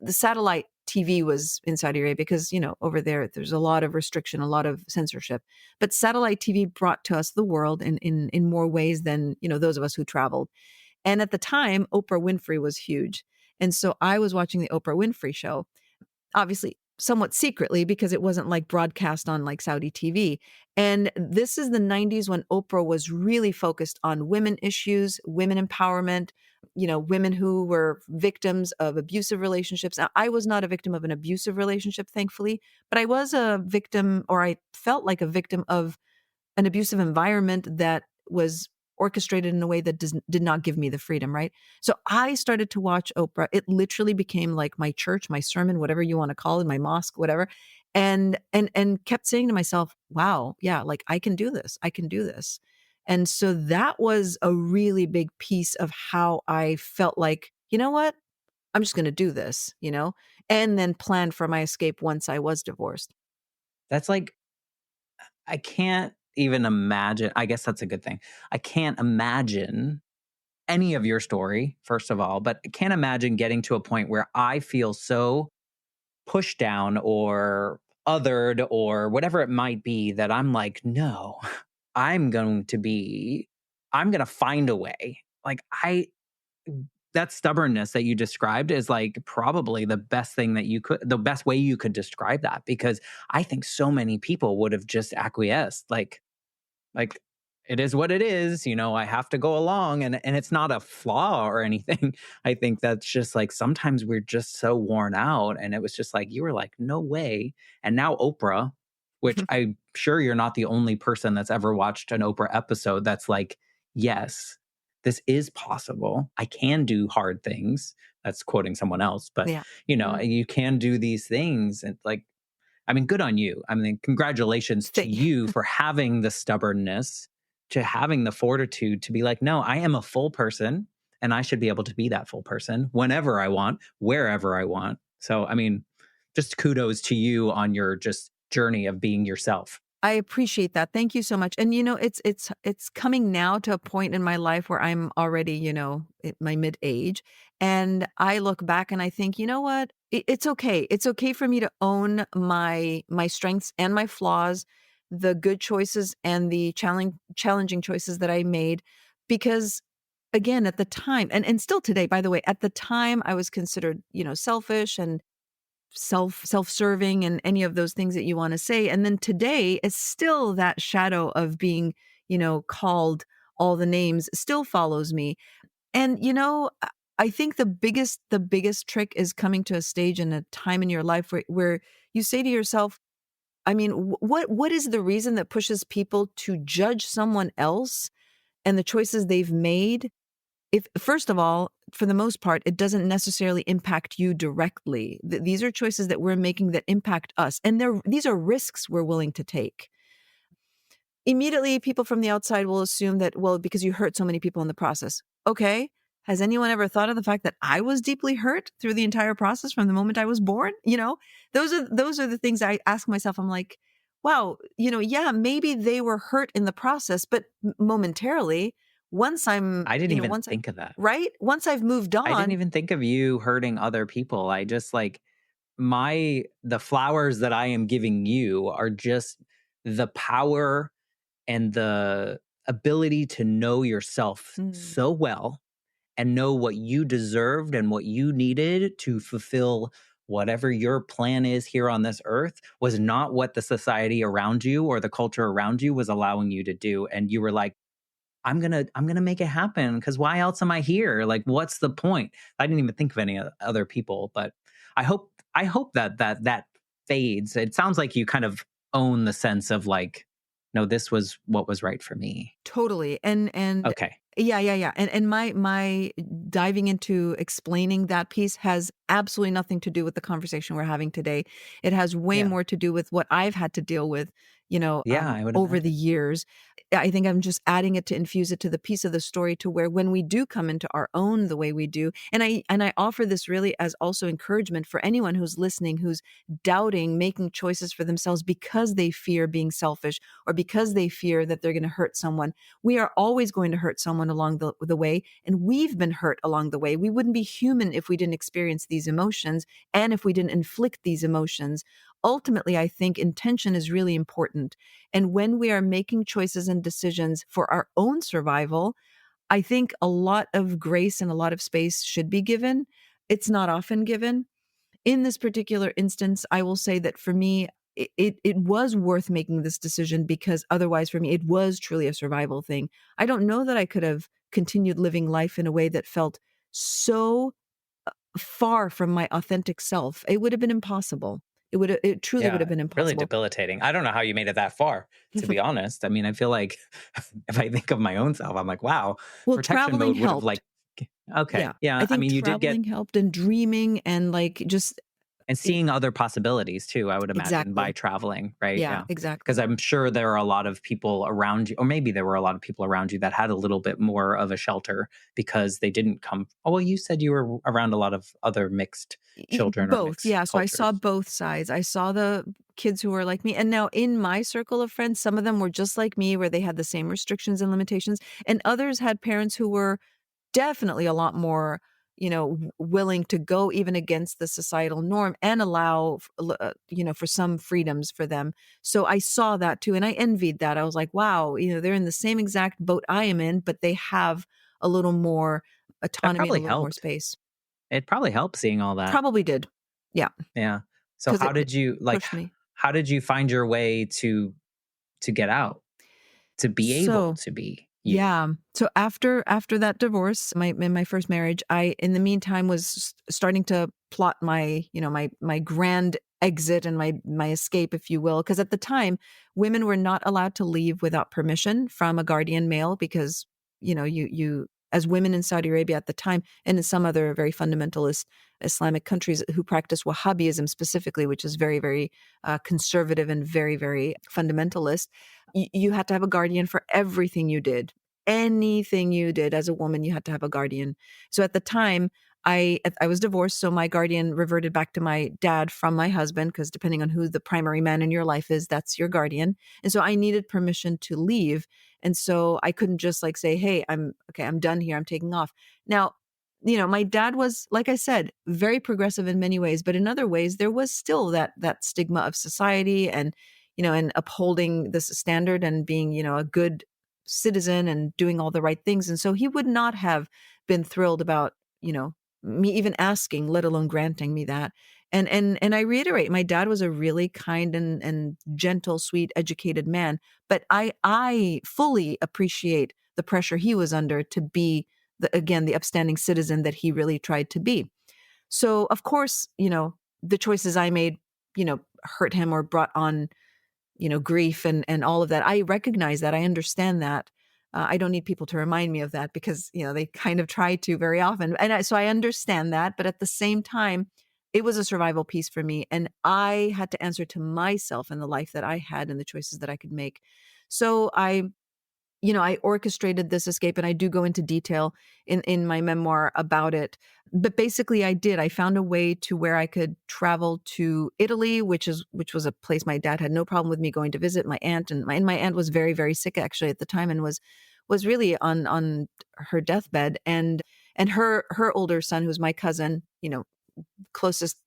the satellite TV was in Saudi Arabia because, over there's a lot of restriction, a lot of censorship. But satellite TV brought to us the world in more ways than, those of us who traveled. And at the time, Oprah Winfrey was huge. And so I was watching the Oprah Winfrey show, obviously somewhat secretly because it wasn't like broadcast on like Saudi TV. And this is the 90s when Oprah was really focused on women issues, women empowerment, women who were victims of abusive relationships. Now, I was not a victim of an abusive relationship, thankfully, but I was a victim, or I felt like a victim of an abusive environment that was orchestrated in a way that did not give me the freedom, right? So I started to watch Oprah. It literally became like my church, my sermon, whatever you want to call it, my mosque, whatever. And kept saying to myself, wow, yeah, like I can do this. I can do this. And so that was a really big piece of how I felt like, you know what? I'm just going to do this, and then plan for my escape once I was divorced. That's like, I can't even imagine. I guess that's a good thing. I can't imagine any of your story, first of all, but I can't imagine getting to a point where I feel so pushed down or othered or whatever it might be that I'm like, no, I'm going to be, I'm going to find a way. That stubbornness that you described is like probably the best thing that the best way you could describe that, because I think so many people would have just acquiesced. Like it is what it is, I have to go along, and it's not a flaw or anything. I think that's just like sometimes we're just so worn out, and it was just like you were like no way. And now Oprah, which I'm sure you're not the only person that's ever watched an Oprah episode that's like, yes, this is possible. I can do hard things. That's quoting someone else, but Yeah. Mhm. you can do these things, and like, I mean, good on you. I mean, congratulations to Thank you for having the stubbornness, to having the fortitude to be like, no, I am a full person and I should be able to be that full person whenever I want, wherever I want. So, I mean, just kudos to you on your just journey of being yourself. I appreciate that. Thank you so much. And it's coming now to a point in my life where I'm already, at my mid-age, and I look back and I think, you know what? It's okay. It's okay for me to own my strengths and my flaws, the good choices and the challenging choices that I made, because again, at the time, and still today, by the way, at the time I was considered, selfish and self-serving and any of those things that you want to say. And then today it's still that shadow of being, called all the names still follows me. And I think the biggest trick is coming to a stage and a time in your life where you say to yourself, I mean, what is the reason that pushes people to judge someone else and the choices they've made, if first of all, for the most part, it doesn't necessarily impact you directly. These are choices that we're making that impact us, and these are risks we're willing to take. Immediately, people from the outside will assume that, well, because you hurt so many people in the process. Okay. Has anyone ever thought of the fact that I was deeply hurt through the entire process from the moment I was born? Those are the things I ask myself. I'm like, wow, yeah, maybe they were hurt in the process, but momentarily, once I'm, I didn't even once I, think of that. right? Once I've moved I didn't on. even think of you hurting other people. I just like the flowers that I am giving you are just the power and the ability to know yourself Mm, so well and know what you deserved and what you needed to fulfill whatever your plan is here on this earth was not what the society around you or the culture around you was allowing you to do. And you were like, I'm gonna make it happen because why else am I here? Like, what's the point? I didn't even think of any other people, but I hope that fades. It sounds like you kind of own the sense of like, no, this was what was right for me. totally. And Okay. yeah, yeah, yeah. And my diving into explaining that piece has absolutely nothing to do with the conversation we're having today. It has way Yeah. more to do with what I've had to deal with, Yeah, I would over the imagine. years. I think I'm just adding it to infuse it to the piece of the story to where when we do come into our own the way we do, and I offer this really as also encouragement for anyone who's listening, who's doubting making choices for themselves because they fear being selfish or because they fear that they're going to hurt someone. We are always going to hurt someone along the way, and we've been hurt along the way. We wouldn't be human if we didn't experience these emotions and if we didn't inflict these emotions. Ultimately, I think intention is really important. And when we are making choices and decisions for our own survival, I think a lot of grace and a lot of space should be given. It's not often given. In this particular instance, I will say that for me, it was worth making this decision because otherwise, for me, it was truly a survival thing. I don't know that I could have continued living life in a way that felt so far from my authentic self. It would have been impossible. It truly would have Yeah, been really impossible. debilitating. I don't know how you made it that far, to be honest. I mean, I feel like if I think of my own self, I'm like, wow, Well, protection traveling mode would have helped. like okay. Yeah, Yeah, I I think mean, you did get traveling helped and dreaming and like just and e- seeing other possibilities too, I would imagine, by exactly. traveling, right? Yeah, Yeah. Because exactly. I'm sure there are a lot of people around you, or maybe there were a lot of people around you that had a little bit more of a shelter because they didn't come. Oh, well, you said you were around a lot of other mixed children or Both, mixed yeah, so I saw cultures. both sides. I saw the kids who were like me, and now in my circle of friends, some of them were just like me, where they had the same restrictions and limitations, and others had parents who were definitely a lot more, willing to go even against the societal norm and allow, for some freedoms for them. So I saw that too, and I envied that. I was like, wow, they're in the same exact boat I am in, but they have a little more That autonomy and probably a little more helped. space. It probably helped seeing all that. Probably did. Yeah, Yeah. So because how it did you like pushed me. how did you find your way to get out, to be able So to be you? yeah. So after that divorce, in my first marriage, I in the meantime was starting to plot my, my grand exit and my escape, if you will, because at the time, women were not allowed to leave without permission from a guardian male because, you as women in Saudi Arabia at the time and in some other very fundamentalist Islamic countries who practice Wahhabism specifically, which is very, very conservative and very, very fundamentalist, you had to have a guardian for everything you did. Anything you did as a woman, you had to have a guardian. So at the time, I was divorced, so my guardian reverted back to my dad from my husband, because depending on who the primary man in your life is, that's your guardian. And so I needed permission to leave. And so I couldn't just like say, "Hey, I'm okay, I'm done here. I'm taking off." Now, my dad was, like I said, very progressive in many ways, but in other ways there was still that stigma of society, and upholding this standard and being, a good citizen and doing all the right things. And so he would not have been thrilled about, me even asking, let alone granting me that. And I reiterate, my dad was a really kind and gentle, sweet, educated man, but I fully appreciate the pressure he was under to be the upstanding citizen that he really tried to be. So of course, the choices I made, hurt him or brought on, grief and all of that. I recognize that. I understand that. I don't need people to remind me of that, because, they kind of try to very often. So I understand that. But at the same time, it was a survival piece for me. And I had to answer to myself and the life that I had and the choices that I could make. So I orchestrated this escape, and I do go into detail in my memoir about it. But basically I did. I found a way to where I could travel to Italy, which was a place my dad had no problem with me going to visit my aunt. And my aunt was very, very sick actually at the time, and was really on her deathbed. And her older son, who's my cousin, closest,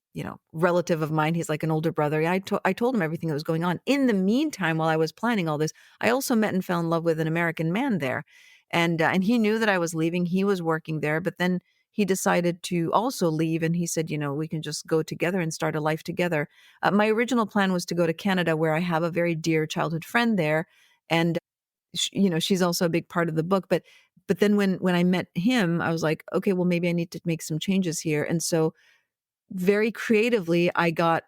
relative of mine. He's like an older brother. I told him everything that was going on. In the meantime, while I was planning all this, I also met and fell in love with an American man there. And he knew that I was leaving. He was working there, but then he decided to also leave. And he said, we can just go together and start a life together. My original plan was to go to Canada, where I have a very dear childhood friend there. And, she's also a big part of the book. But then when I met him, I was like, okay, well, maybe I need to make some changes here. And so very creatively, I got,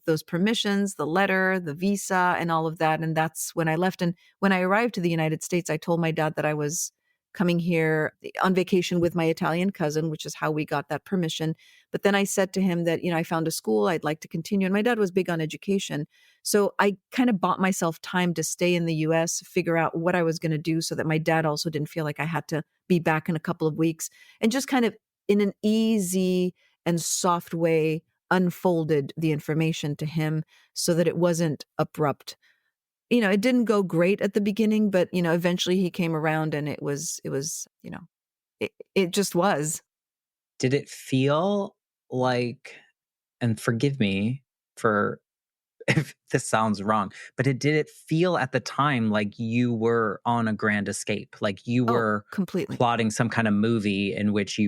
those permissions, the letter, the visa, and all of that. And that's when I left. And when I arrived to the United States, I told my dad that I was coming here on vacation with my Italian cousin, which is how we got that permission. But then I said to him that, I found a school I'd like to continue. And my dad was big on education. So I kind of bought myself time to stay in the US, figure out what I was going to do so that my dad also didn't feel like I had to be back in a couple of weeks, and just kind of in an easy and soft way unfolded the information to him so that it wasn't abrupt. It didn't go great at the beginning, but eventually he came around, and it just was. Did it feel like, and forgive me for if this sounds wrong, but did it feel at the time like you were on a grand escape? Like you Oh, were completely. plotting some kind of movie in which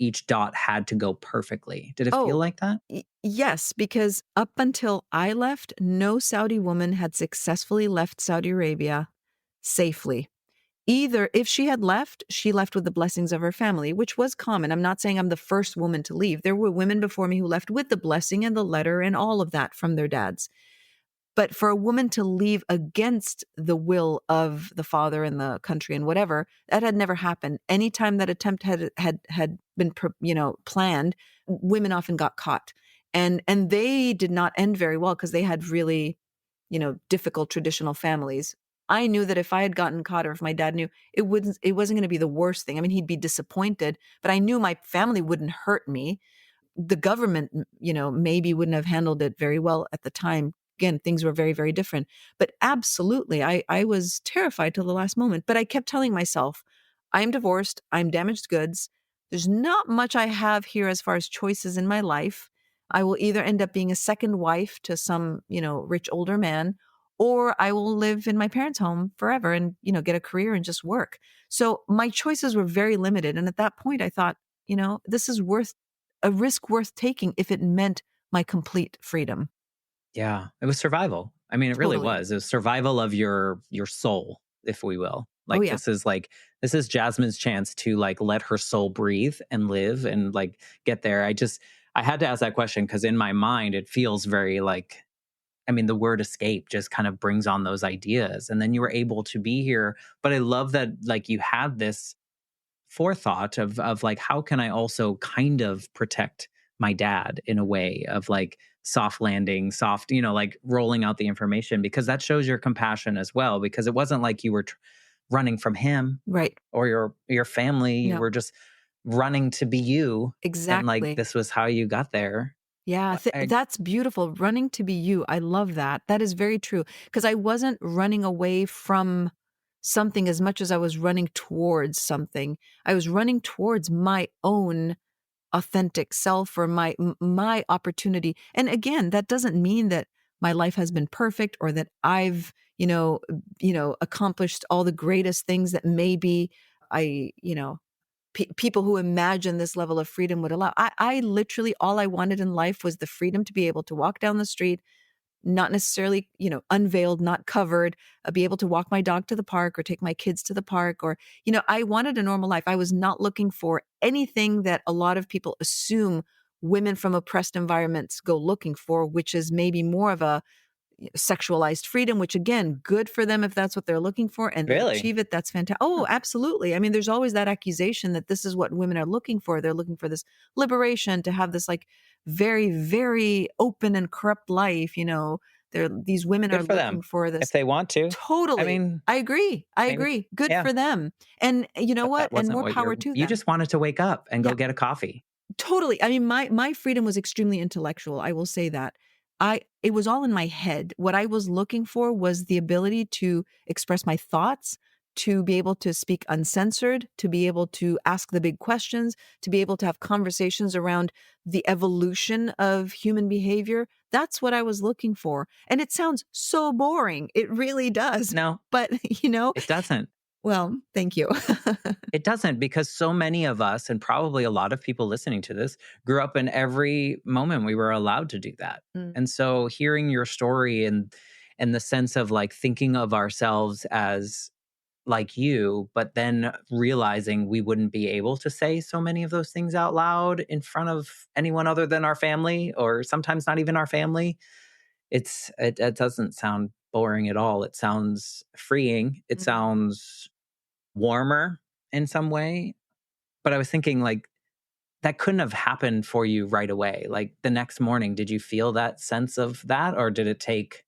each dot had to go perfectly. Did it feel Oh, like that? yes, because up until I left, no Saudi woman had successfully left Saudi Arabia safely. Either if she had left, she left with the blessings of her family, which was common. I'm not saying I'm the first woman to leave. There were women before me who left with the blessing and the letter and all of that from their dads. But for a woman to leave against the will of the father and the country and whatever, that had never happened. Anytime that attempt had been planned, women often got caught. And they did not end very well, because they had really, difficult traditional families. I knew that if I had gotten caught, or if my dad knew, it wasn't going to be the worst thing. I mean, he'd be disappointed, but I knew my family wouldn't hurt me. The government, maybe wouldn't have handled it very well at the time. Again, things were very, very different. But absolutely, I was terrified till the last moment. But I kept telling myself, I'm divorced, I'm damaged goods. There's not much I have here as far as choices in my life. I will either end up being a second wife to some, rich older man, or I will live in my parents' home forever and, get a career and just work. So my choices were very limited. And at that point, I thought, this is worth a risk worth taking if it meant my complete freedom. Yeah, it was survival. I mean, it really Totally. was. It was survival of your soul, if we will. Oh, yeah. This is Jasmine's chance to like let her soul breathe and live and like get there. I had to ask that question because in my mind it feels very like, I mean, the word escape just kind of brings on those ideas. And then you were able to be here. But I love that like you had this forethought of like how can I also kind of protect my dad in a way of like soft landing, soft, like rolling out the information, because that shows your compassion as well, because it wasn't like you were running from him Right. or your family. You No. were just running to be you, and, like, Exactly. this was how you got there. Yeah, I that's beautiful. Running to be you. I love that. That is very true. Because I wasn't running away from something as much as I was running towards something. I was running towards my own authentic self or my opportunity. And again, that doesn't mean that my life has been perfect or that I've, accomplished all the greatest things that maybe I, people who imagine this level of freedom would allow. I literally, all I wanted in life was the freedom to be able to walk down the street, not necessarily, unveiled, not covered, be able to walk my dog to the park or take my kids to the park, or, I wanted a normal life. I was not looking for anything that a lot of people assume women from oppressed environments go looking for, which is maybe more of a sexualized freedom, which again, good for them if that's what they're looking for and they Really? achieve it. That's fantastic. Oh, absolutely. I mean, there's always that accusation that this is what women are looking for. They're looking for this liberation to have this like very, very open and corrupt life. These women Good are for looking them, for if this. they want to. I Totally. mean, I agree. I maybe agree. Good yeah, for them. And you know but what? that And wasn't more what power to you them. just wanted to wake up and Yeah. go get a coffee. Totally. I mean, my freedom was extremely intellectual, I will say that. It was all in my head. What I was looking for was the ability to express my thoughts, to be able to speak uncensored, to be able to ask the big questions, to be able to have conversations around the evolution of human behavior. That's what I was looking for. And it sounds so boring. It really does. No, But, it doesn't. well, thank you. It doesn't, because so many of us, and probably a lot of people listening to this, grew up in every moment we were allowed to do that. Mm, And so hearing your story and the sense of like thinking of ourselves as like you, but then realizing we wouldn't be able to say so many of those things out loud in front of anyone other than our family, or sometimes not even our family. It doesn't sound boring at all. It sounds freeing. It mm. sounds warmer in some way. But I was thinking, like, that couldn't have happened for you right away. Like, the next morning, did you feel that sense of that, or did it take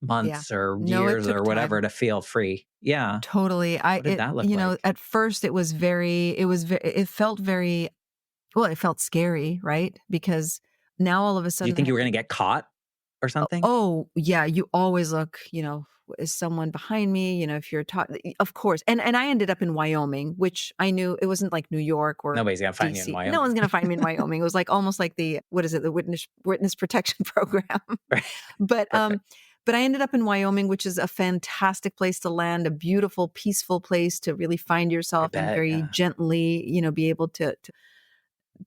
Yeah. months or No, it years took or whatever time. to feel free? Yeah. Totally. What did that look like? At first it felt very, well, it felt scary, right? Because now all of a Did you sudden I think you have were gonna to, get caught or something? oh, yeah, you always look, is someone behind me? If you're taught, of course. And I ended up in Wyoming, which I knew it wasn't like New York or Nobody's gonna find you in DC. No one's Wyoming. going to find me in Wyoming. It was like almost like the, what is it? The witness protection program. Right. But Perfect. I ended up in Wyoming, which is a fantastic place to land, a beautiful, peaceful place to really find I yourself and bet, very yeah. gently, be able to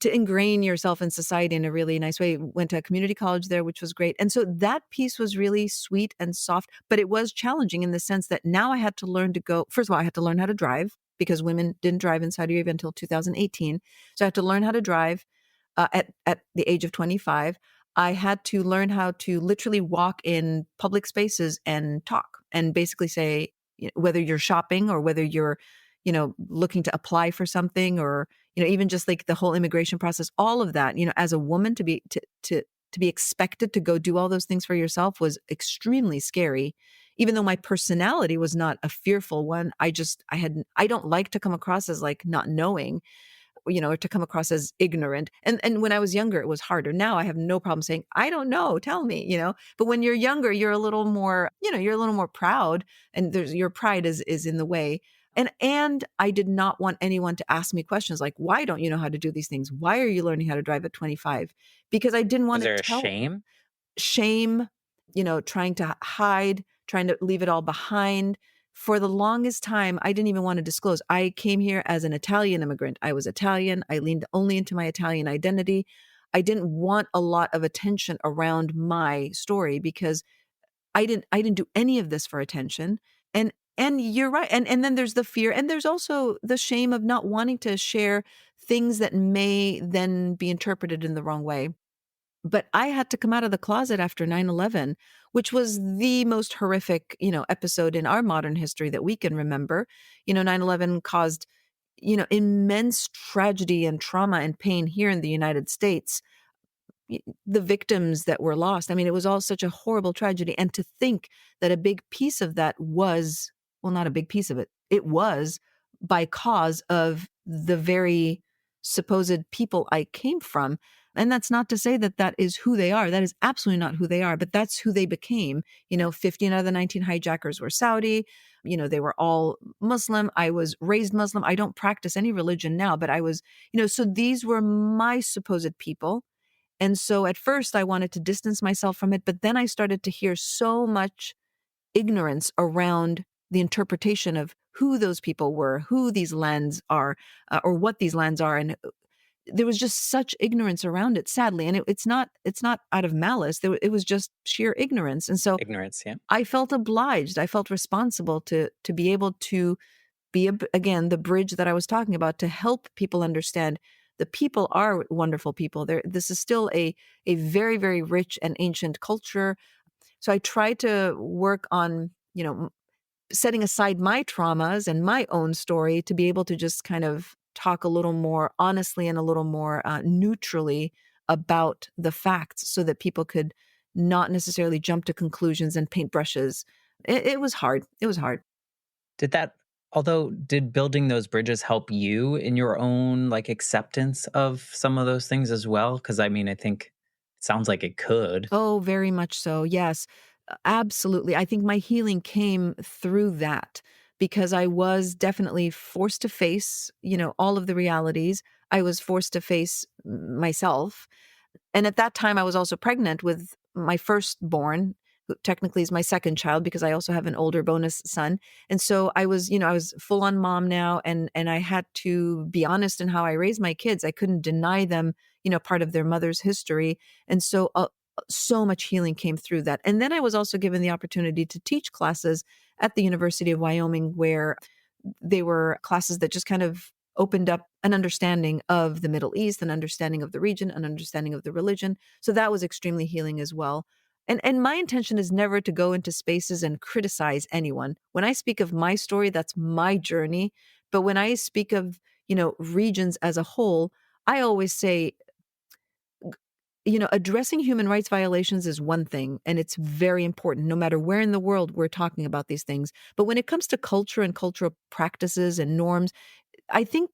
ingrain yourself in society in a really nice way. Went to a community college there, which was great. And so that piece was really sweet and soft, but it was challenging in the sense that now I had to learn to go, first of all, I had to learn how to drive because women didn't drive in Saudi Arabia until 2018. So I had to learn how to drive at the age of 25. I had to learn how to literally walk in public spaces and talk and basically say, whether you're shopping or whether you're, looking to apply for something, or, even just like the whole immigration process, all of that, as a woman to be expected to go do all those things for yourself was extremely scary. Even though my personality was not a fearful one, I don't like to come across as like not knowing, or to come across as ignorant. And when I was younger, it was harder. Now I have no problem saying, I don't know, tell me. But when you're younger, you're a little more, you're a little more proud, and there's your pride is in the way. And I did not want anyone to ask me questions like, why don't you know how to do these things? Why are you learning how to drive at 25? Because I didn't Was want to there a tell shame? shame, trying to hide, trying to leave it all behind. For the longest time, I didn't even want to disclose. I came here as an Italian immigrant. I was Italian. I leaned only into my Italian identity. I didn't want a lot of attention around my story because I didn't do any of this for attention. And you're right. And then there's the fear, and there's also the shame of not wanting to share things that may then be interpreted in the wrong way. But I had to come out of the closet after 9/11, which was the most horrific, episode in our modern history that we can remember. 9/11 caused, immense tragedy and trauma and pain here in the United States. The victims that were lost. I mean, it was all such a horrible tragedy. And to think that a big piece of that was, well, not a big piece of it, it was by cause of the very supposed people I came from. And that's not to say that that is who they are. That is absolutely not who they are, but that's who they became. 15 out of the 19 hijackers were Saudi. They were all Muslim. I was raised Muslim. I don't practice any religion now, but I was, so these were my supposed people. And so at first I wanted to distance myself from it, but then I started to hear so much ignorance around the interpretation of who those people were, who these lands are, or what these lands are. And there was just such ignorance around it, sadly. And it's not out of malice. It was just sheer ignorance. And so Ignorance, yeah. I felt obliged. I felt responsible to be able to be, again, the bridge that I was talking about, to help people understand the people are wonderful people. This is still a very, very rich and ancient culture. So I try to work on, setting aside my traumas and my own story to be able to just kind of talk a little more honestly and a little more neutrally about the facts so that people could not necessarily jump to conclusions and paint brushes. It was hard. It was hard. Did that although did building those bridges help you in your own, like, acceptance of some of those things as well? Because I mean, I think it sounds like it could. Oh, very much so. Yes, absolutely. I think my healing came through that because I was definitely forced to face, all of the realities. I was forced to face myself. And at that time, I was also pregnant with my firstborn, who technically is my second child because I also have an older bonus son. And so I was full on mom now, and I had to be honest in how I raised my kids. I couldn't deny them, part of their mother's history. And so much healing came through that. And then I was also given the opportunity to teach classes at the University of Wyoming, where they were classes that just kind of opened up an understanding of the Middle East, an understanding of the region, an understanding of the religion. So that was extremely healing as well. And my intention is never to go into spaces and criticize anyone. When I speak of my story, that's my journey. But when I speak of, regions as a whole, I always say, addressing human rights violations is one thing, and it's very important no matter where in the world we're talking about these things. But when it comes to culture and cultural practices and norms, I think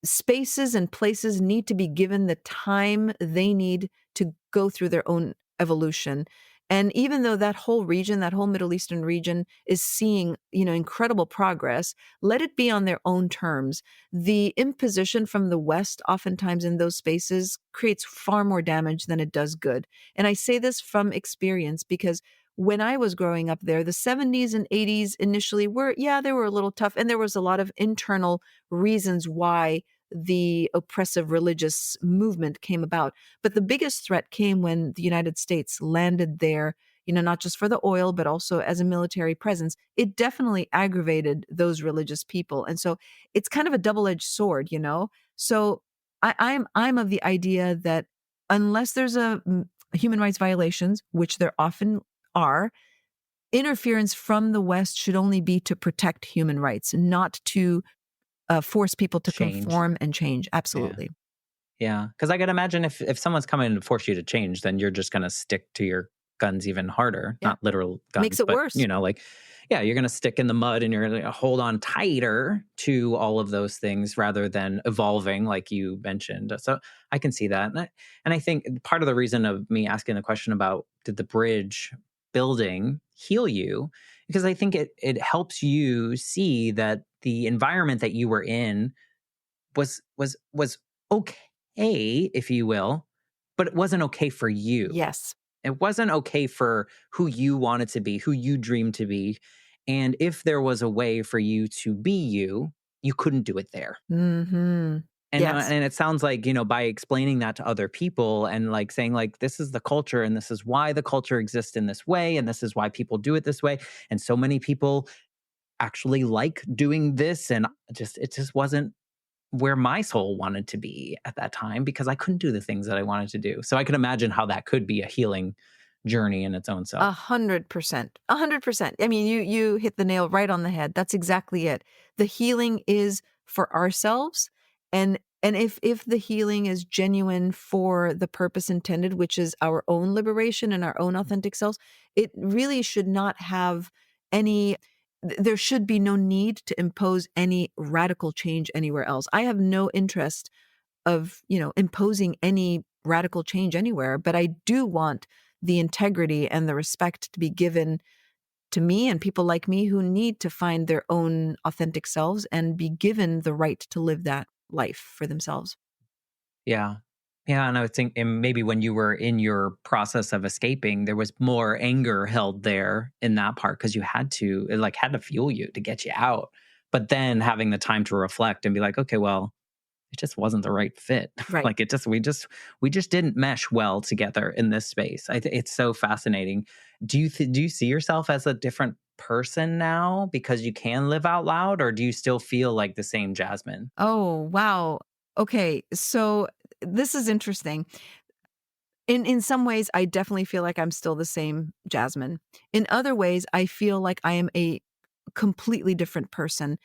spaces and places need to be given the time they need to go through their own evolution. And even though that whole region, that whole Middle Eastern region is seeing, incredible progress, let it be on their own terms. The imposition from the West oftentimes in those spaces creates far more damage than it does good. And I say this from experience because when I was growing up there, the 70s and 80s initially were, yeah, they were a little tough. And there was a lot of internal reasons why the oppressive religious movement came about. But the biggest threat came when the United States landed there, not just for the oil, but also as a military presence. It definitely aggravated those religious people. And so it's kind of a double-edged sword. So I'm of the idea that unless there's human rights violations, which there often are, interference from the West should only be to protect human rights, not to force people to Change. conform and change. Yeah. Absolutely. Yeah, because I could imagine if someone's coming to force you to change, then you're just gonna stick to your guns even harder. Yeah. Not literal Makes guns, it but, worse. like, yeah, you're gonna stick in the mud and you're gonna hold on tighter to all of those things rather than evolving like you mentioned. So I can see that. And I think part of the reason of me asking the question about did the bridge building heal you, because I think it helps you see that the environment that you were in was okay, if you will, but it wasn't okay for you. Yes. It wasn't okay for who you wanted to be, who you dreamed to be. And if there was a way for you to be you, you couldn't do it there. Mhm. Yes. And it sounds like, by explaining that to other people and like saying like this is the culture and this is why the culture exists in this way and this is why people do it this way and so many people actually like doing this and it just wasn't where my soul wanted to be at that time because I couldn't do the things that I wanted to do. So I can imagine how that could be a healing journey in its own self. 100%. 100%. I mean, you hit the nail right on the head. That's exactly it. The healing is for ourselves, and if the healing is genuine for the purpose intended, which is our own liberation and our own authentic selves, it really should not have any there should be no need to impose any radical change anywhere else. I have no interest of, imposing any radical change anywhere, but I do want the integrity and the respect to be given to me and people like me who need to find their own authentic selves and be given the right to live that life for themselves. Yeah. Yeah, and I would think and maybe when you were in your process of escaping, there was more anger held there in that part because you had to it, like, had to fuel you to get you out. But then having the time to reflect and be like, "Okay, well, it just wasn't the right fit." Right. Like, we just didn't mesh well together in this space. It's so fascinating. Do you see yourself as a different person now because you can live out loud, or do you still feel like the same Jasmine? Oh, wow. Okay, so this is interesting. In some ways, I definitely feel like I'm still the same Jasmine. In other ways, I feel like I am a completely different person.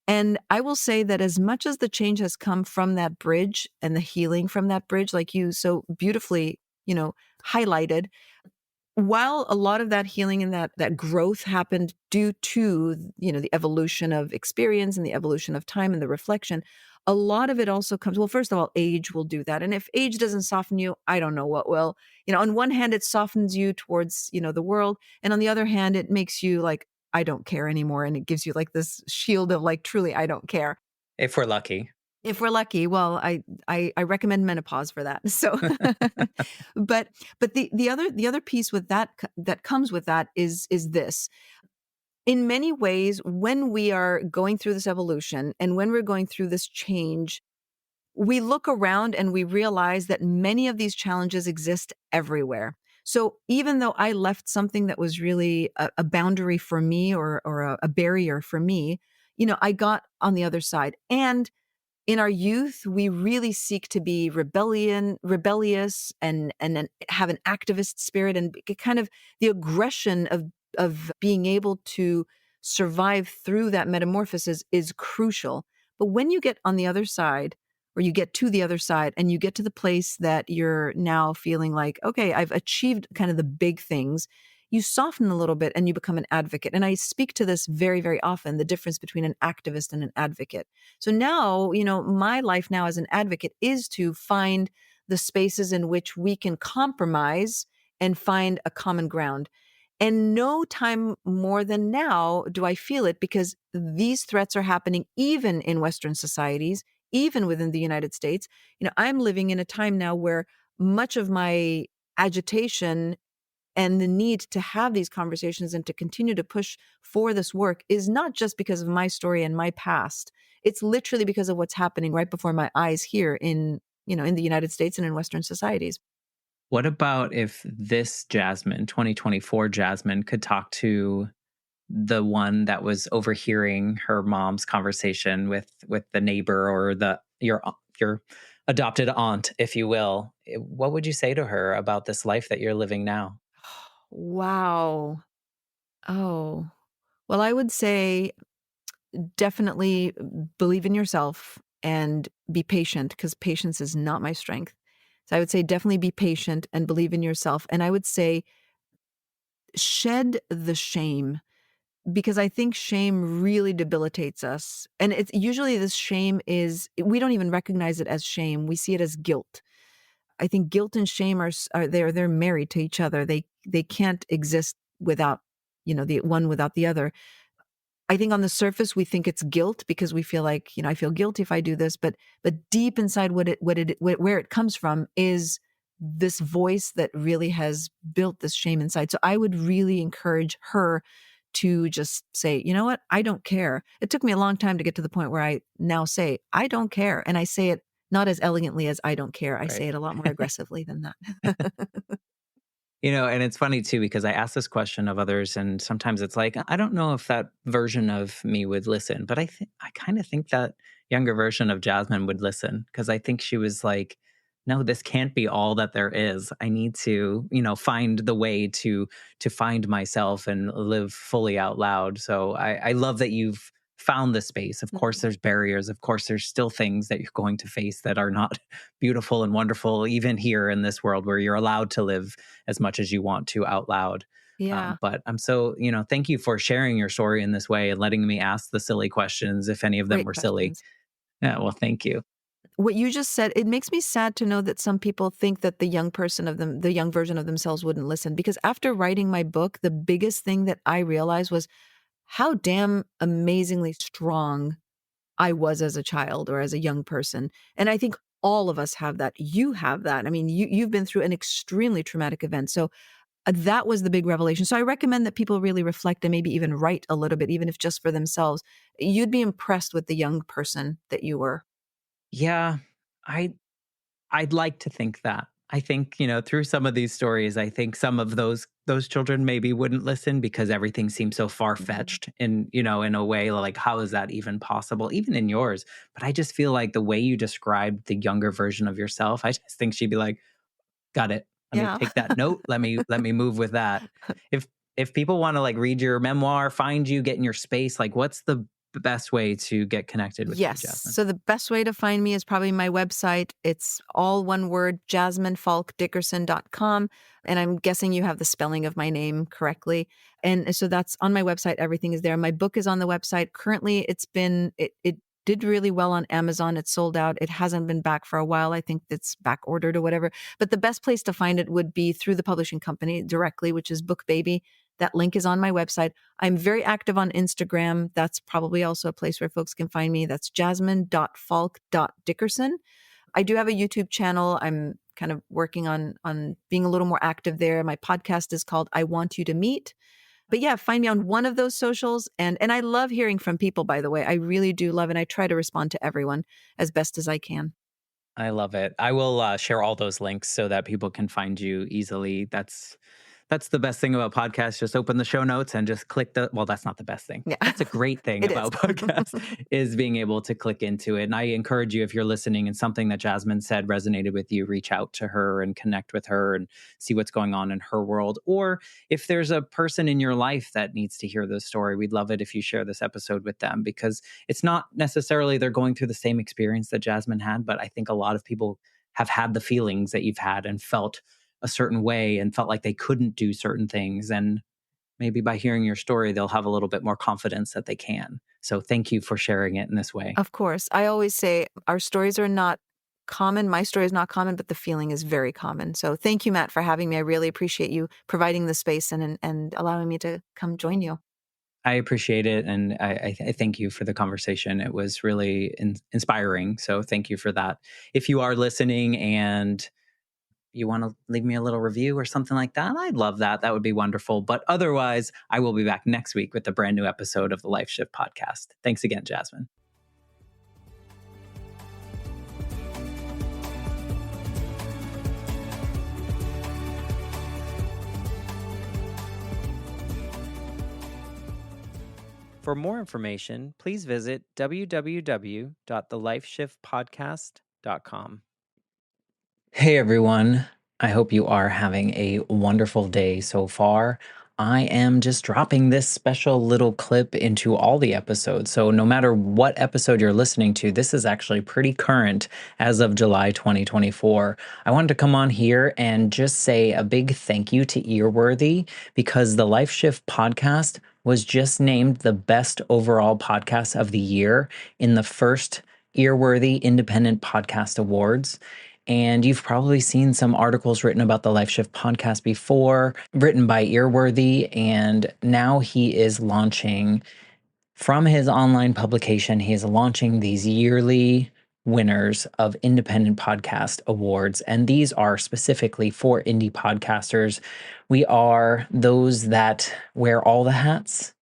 And I will say that as much as the change has come from that bridge and the healing from that bridge, like you so beautifully, highlighted, while a lot of that healing and that growth happened due to, the evolution of experience and the evolution of time and the reflection, a lot of it also comes, well, first of all, age will do that. And if age doesn't soften you, I don't know what will. On one hand, it softens you towards, the world. And on the other hand, it makes you like, I don't care anymore. And it gives you like this shield of like, truly, I don't care. If we're lucky. If we're lucky, well, I recommend menopause for that. So, but the other piece with that that comes with that is this. In many ways, when we are going through this evolution and when we're going through this change, we look around and we realize that many of these challenges exist everywhere. So even though I left something that was really a boundary for me or a barrier for me, I got on the other side. And in our youth, we really seek to be rebellious, and then have an activist spirit, and kind of the aggression of being able to survive through that metamorphosis is crucial. But when you get on the other side, or you get to the other side, and you get to the place that you're now feeling like, okay, I've achieved kind of the big things, you soften a little bit and you become an advocate. And I speak to this very, very often, the difference between an activist and an advocate. So now, my life now as an advocate is to find the spaces in which we can compromise and find a common ground. And no time more than now do I feel it, because these threats are happening even in Western societies, even within the United States. I'm living in a time now where much of my agitation and the need to have these conversations and to continue to push for this work is not just because of my story and my past. It's literally because of what's happening right before my eyes here in the United States and in Western societies. What about if this Jasmine, 2024 Jasmine, could talk to the one that was overhearing her mom's conversation with the neighbor or your adopted aunt, if you will? What would you say to her about this life that you're living now? Wow. Oh. Well, I would say definitely believe in yourself and be patient, because patience is not my strength. So I would say definitely be patient and believe in yourself. And I would say shed the shame, because I think shame really debilitates us. And it's usually, this shame is, we don't even recognize it as shame. We see it as guilt. I think guilt and shame are they're married to each other. They can't exist without, the one without the other. I think on the surface we think it's guilt because we feel like, I feel guilty if I do this, but deep inside where it comes from is this voice that really has built this shame inside. So I would really encourage her to just say, you know what? I don't care. It took me a long time to get to the point where I now say, I don't care. And I say it not as elegantly as I don't care. I say Right. it a lot more aggressively than that. And it's funny too, because I ask this question of others, and sometimes it's like, I don't know if that version of me would listen, but I kind of think that younger version of Jasmine would listen, because I think she was like, no, this can't be all that there is. I need to, find the way to find myself and live fully out loud. So I love that you've found the space. Of course, there's barriers. Of course, there's still things that you're going to face that are not beautiful and wonderful, even here in this world where you're allowed to live as much as you want to out loud. Yeah. But I'm so, thank you for sharing your story in this way and letting me ask the silly questions if any of them Great were silly. questions. Yeah, well, thank you. What you just said, it makes me sad to know that some people think that the young version of themselves wouldn't listen. Because after writing my book, the biggest thing that I realized was how damn amazingly strong I was as a child or as a young person. And I think all of us have that. You have that. I mean, you've been through an extremely traumatic event. So that was the big revelation. So I recommend that people really reflect and maybe even write a little bit, even if just for themselves. You'd be impressed with the young person that you were. Yeah, I I'd like to think that. I think, through some of these stories, I think some of those children maybe wouldn't listen because everything seems so Mhm. far-fetched in a way like how is that even possible? Even in yours. But I just feel like the way you described the younger version of yourself, I just think she'd be like, got it. Let me Yeah. take that note. Let me move with that. If if people want to like read your memoir, find you, get in your space, like what's the best way to get connected with you, Yes. Jasmine? So the best way to find me is probably my website. It's all one word, jasminfaulkdickerson.com. And I'm guessing you have the spelling of my name correctly. And so that's on my website. Everything is there. My book is on the website. Currently, it did really well on Amazon. It sold out. It hasn't been back for a while. I think it's back ordered or whatever. But the best place to find it would be through the publishing company directly, which is BookBaby. That link is on my website. I'm very active on Instagram. That's probably also a place where folks can find me. That's jasmin.falk.dickerson. I do have a YouTube channel. I'm kind of working on being a little more active there. My podcast is called I Want You to Meet. But yeah, find me on one of those socials. And I love hearing from people, by the way. I really do love, and I try to respond to everyone as best as I can. I love it. I will share all those links so that people can find you easily. That's the best thing about podcasts. Just open the show notes and just click the. Well, that's not the best thing. Yeah, That's a great thing it is. about podcasts is being able to click into it. And I encourage you, if you're listening and something that Jasmine said resonated with you, reach out to her and connect with her and see what's going on in her world. Or if there's a person in your life that needs to hear this story, we'd love it if you share this episode with them because it's not necessarily they're going through the same experience that Jasmine had, but I think a lot of people have had the feelings that you've had and felt a certain way and felt like they couldn't do certain things. And maybe by hearing your story, they'll have a little bit more confidence that they can. So thank you for sharing it in this way. Of course. I always say our stories are not common. My story is not common, but the feeling is very common. So thank you, Matt, for having me. I really appreciate you providing the space and allowing me to come join you. I appreciate it. And I thank you for the conversation. It was really inspiring. So thank you for that. If you are listening and you want to leave me a little review or something like that, I'd love that. That would be wonderful. But otherwise, I will be back next week with a brand new episode of the Life Shift podcast. Thanks again, Jasmine. For more information, please visit www.thelifeshiftpodcast.com. Hey everyone. I hope you are having a wonderful day so far. I am just dropping this special little clip into all the episodes. So, no matter what episode you're listening to, this is actually pretty current as of July 2024. I wanted to come on here and just say a big thank you to Earworthy because the Life Shift podcast was just named the best overall podcast of the year in the first Earworthy Independent Podcast Awards. And you've probably seen some articles written about the Life Shift podcast before, written by Earworthy. And now he is launching from his online publication, he is launching these yearly winners of independent podcast awards. And these are specifically for indie podcasters. We are those that wear all the hats.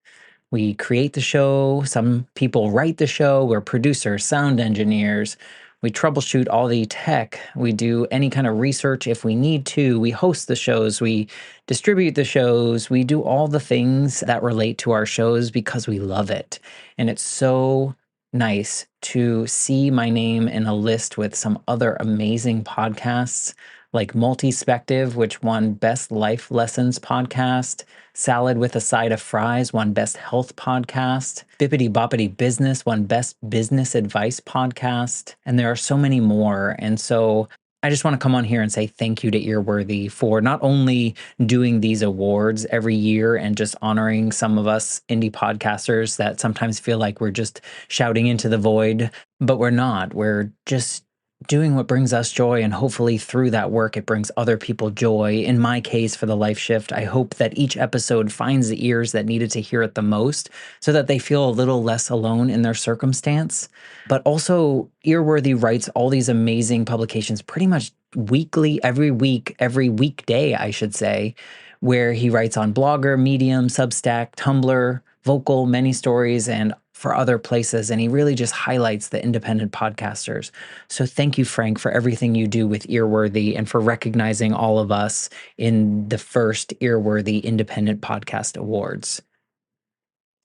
We create the show. Some people write the show. We're producers, sound engineers. We troubleshoot all the tech. We do any kind of research if we need to. We host the shows. We distribute the shows. We do all the things that relate to our shows because we love it. And it's so nice to see my name in a list with some other amazing podcasts like Multispective, which won Best Life Lessons Podcast. Salad with a Side of Fries won Best Health Podcast. Bippity Boppity Business won Best Business Advice Podcast. And there are so many more. And so I just want to come on here and say thank you to Earworthy for not only doing these awards every year and just honoring some of us indie podcasters that sometimes feel like we're just shouting into the void, but we're not. We're just doing what brings us joy, and hopefully through that work it brings other people joy. In my case, for the Life Shift, I hope that each episode finds the ears that needed to hear it the most so that they feel a little less alone in their circumstance. But also, Earworthy writes all these amazing publications pretty much weekly, every week, every weekday, I should say, where he writes on Blogger, Medium, Substack, Tumblr, Vocal, Many Stories, and for other places. And he really just highlights the independent podcasters. So thank you, Frank, for everything you do with Earworthy and for recognizing all of us in the first Earworthy Independent Podcast Awards.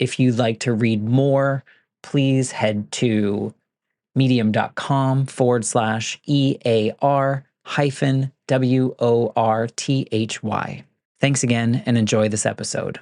If you'd like to read more, please head to medium.com/EAR hyphen WORTHY. Thanks again and enjoy this episode.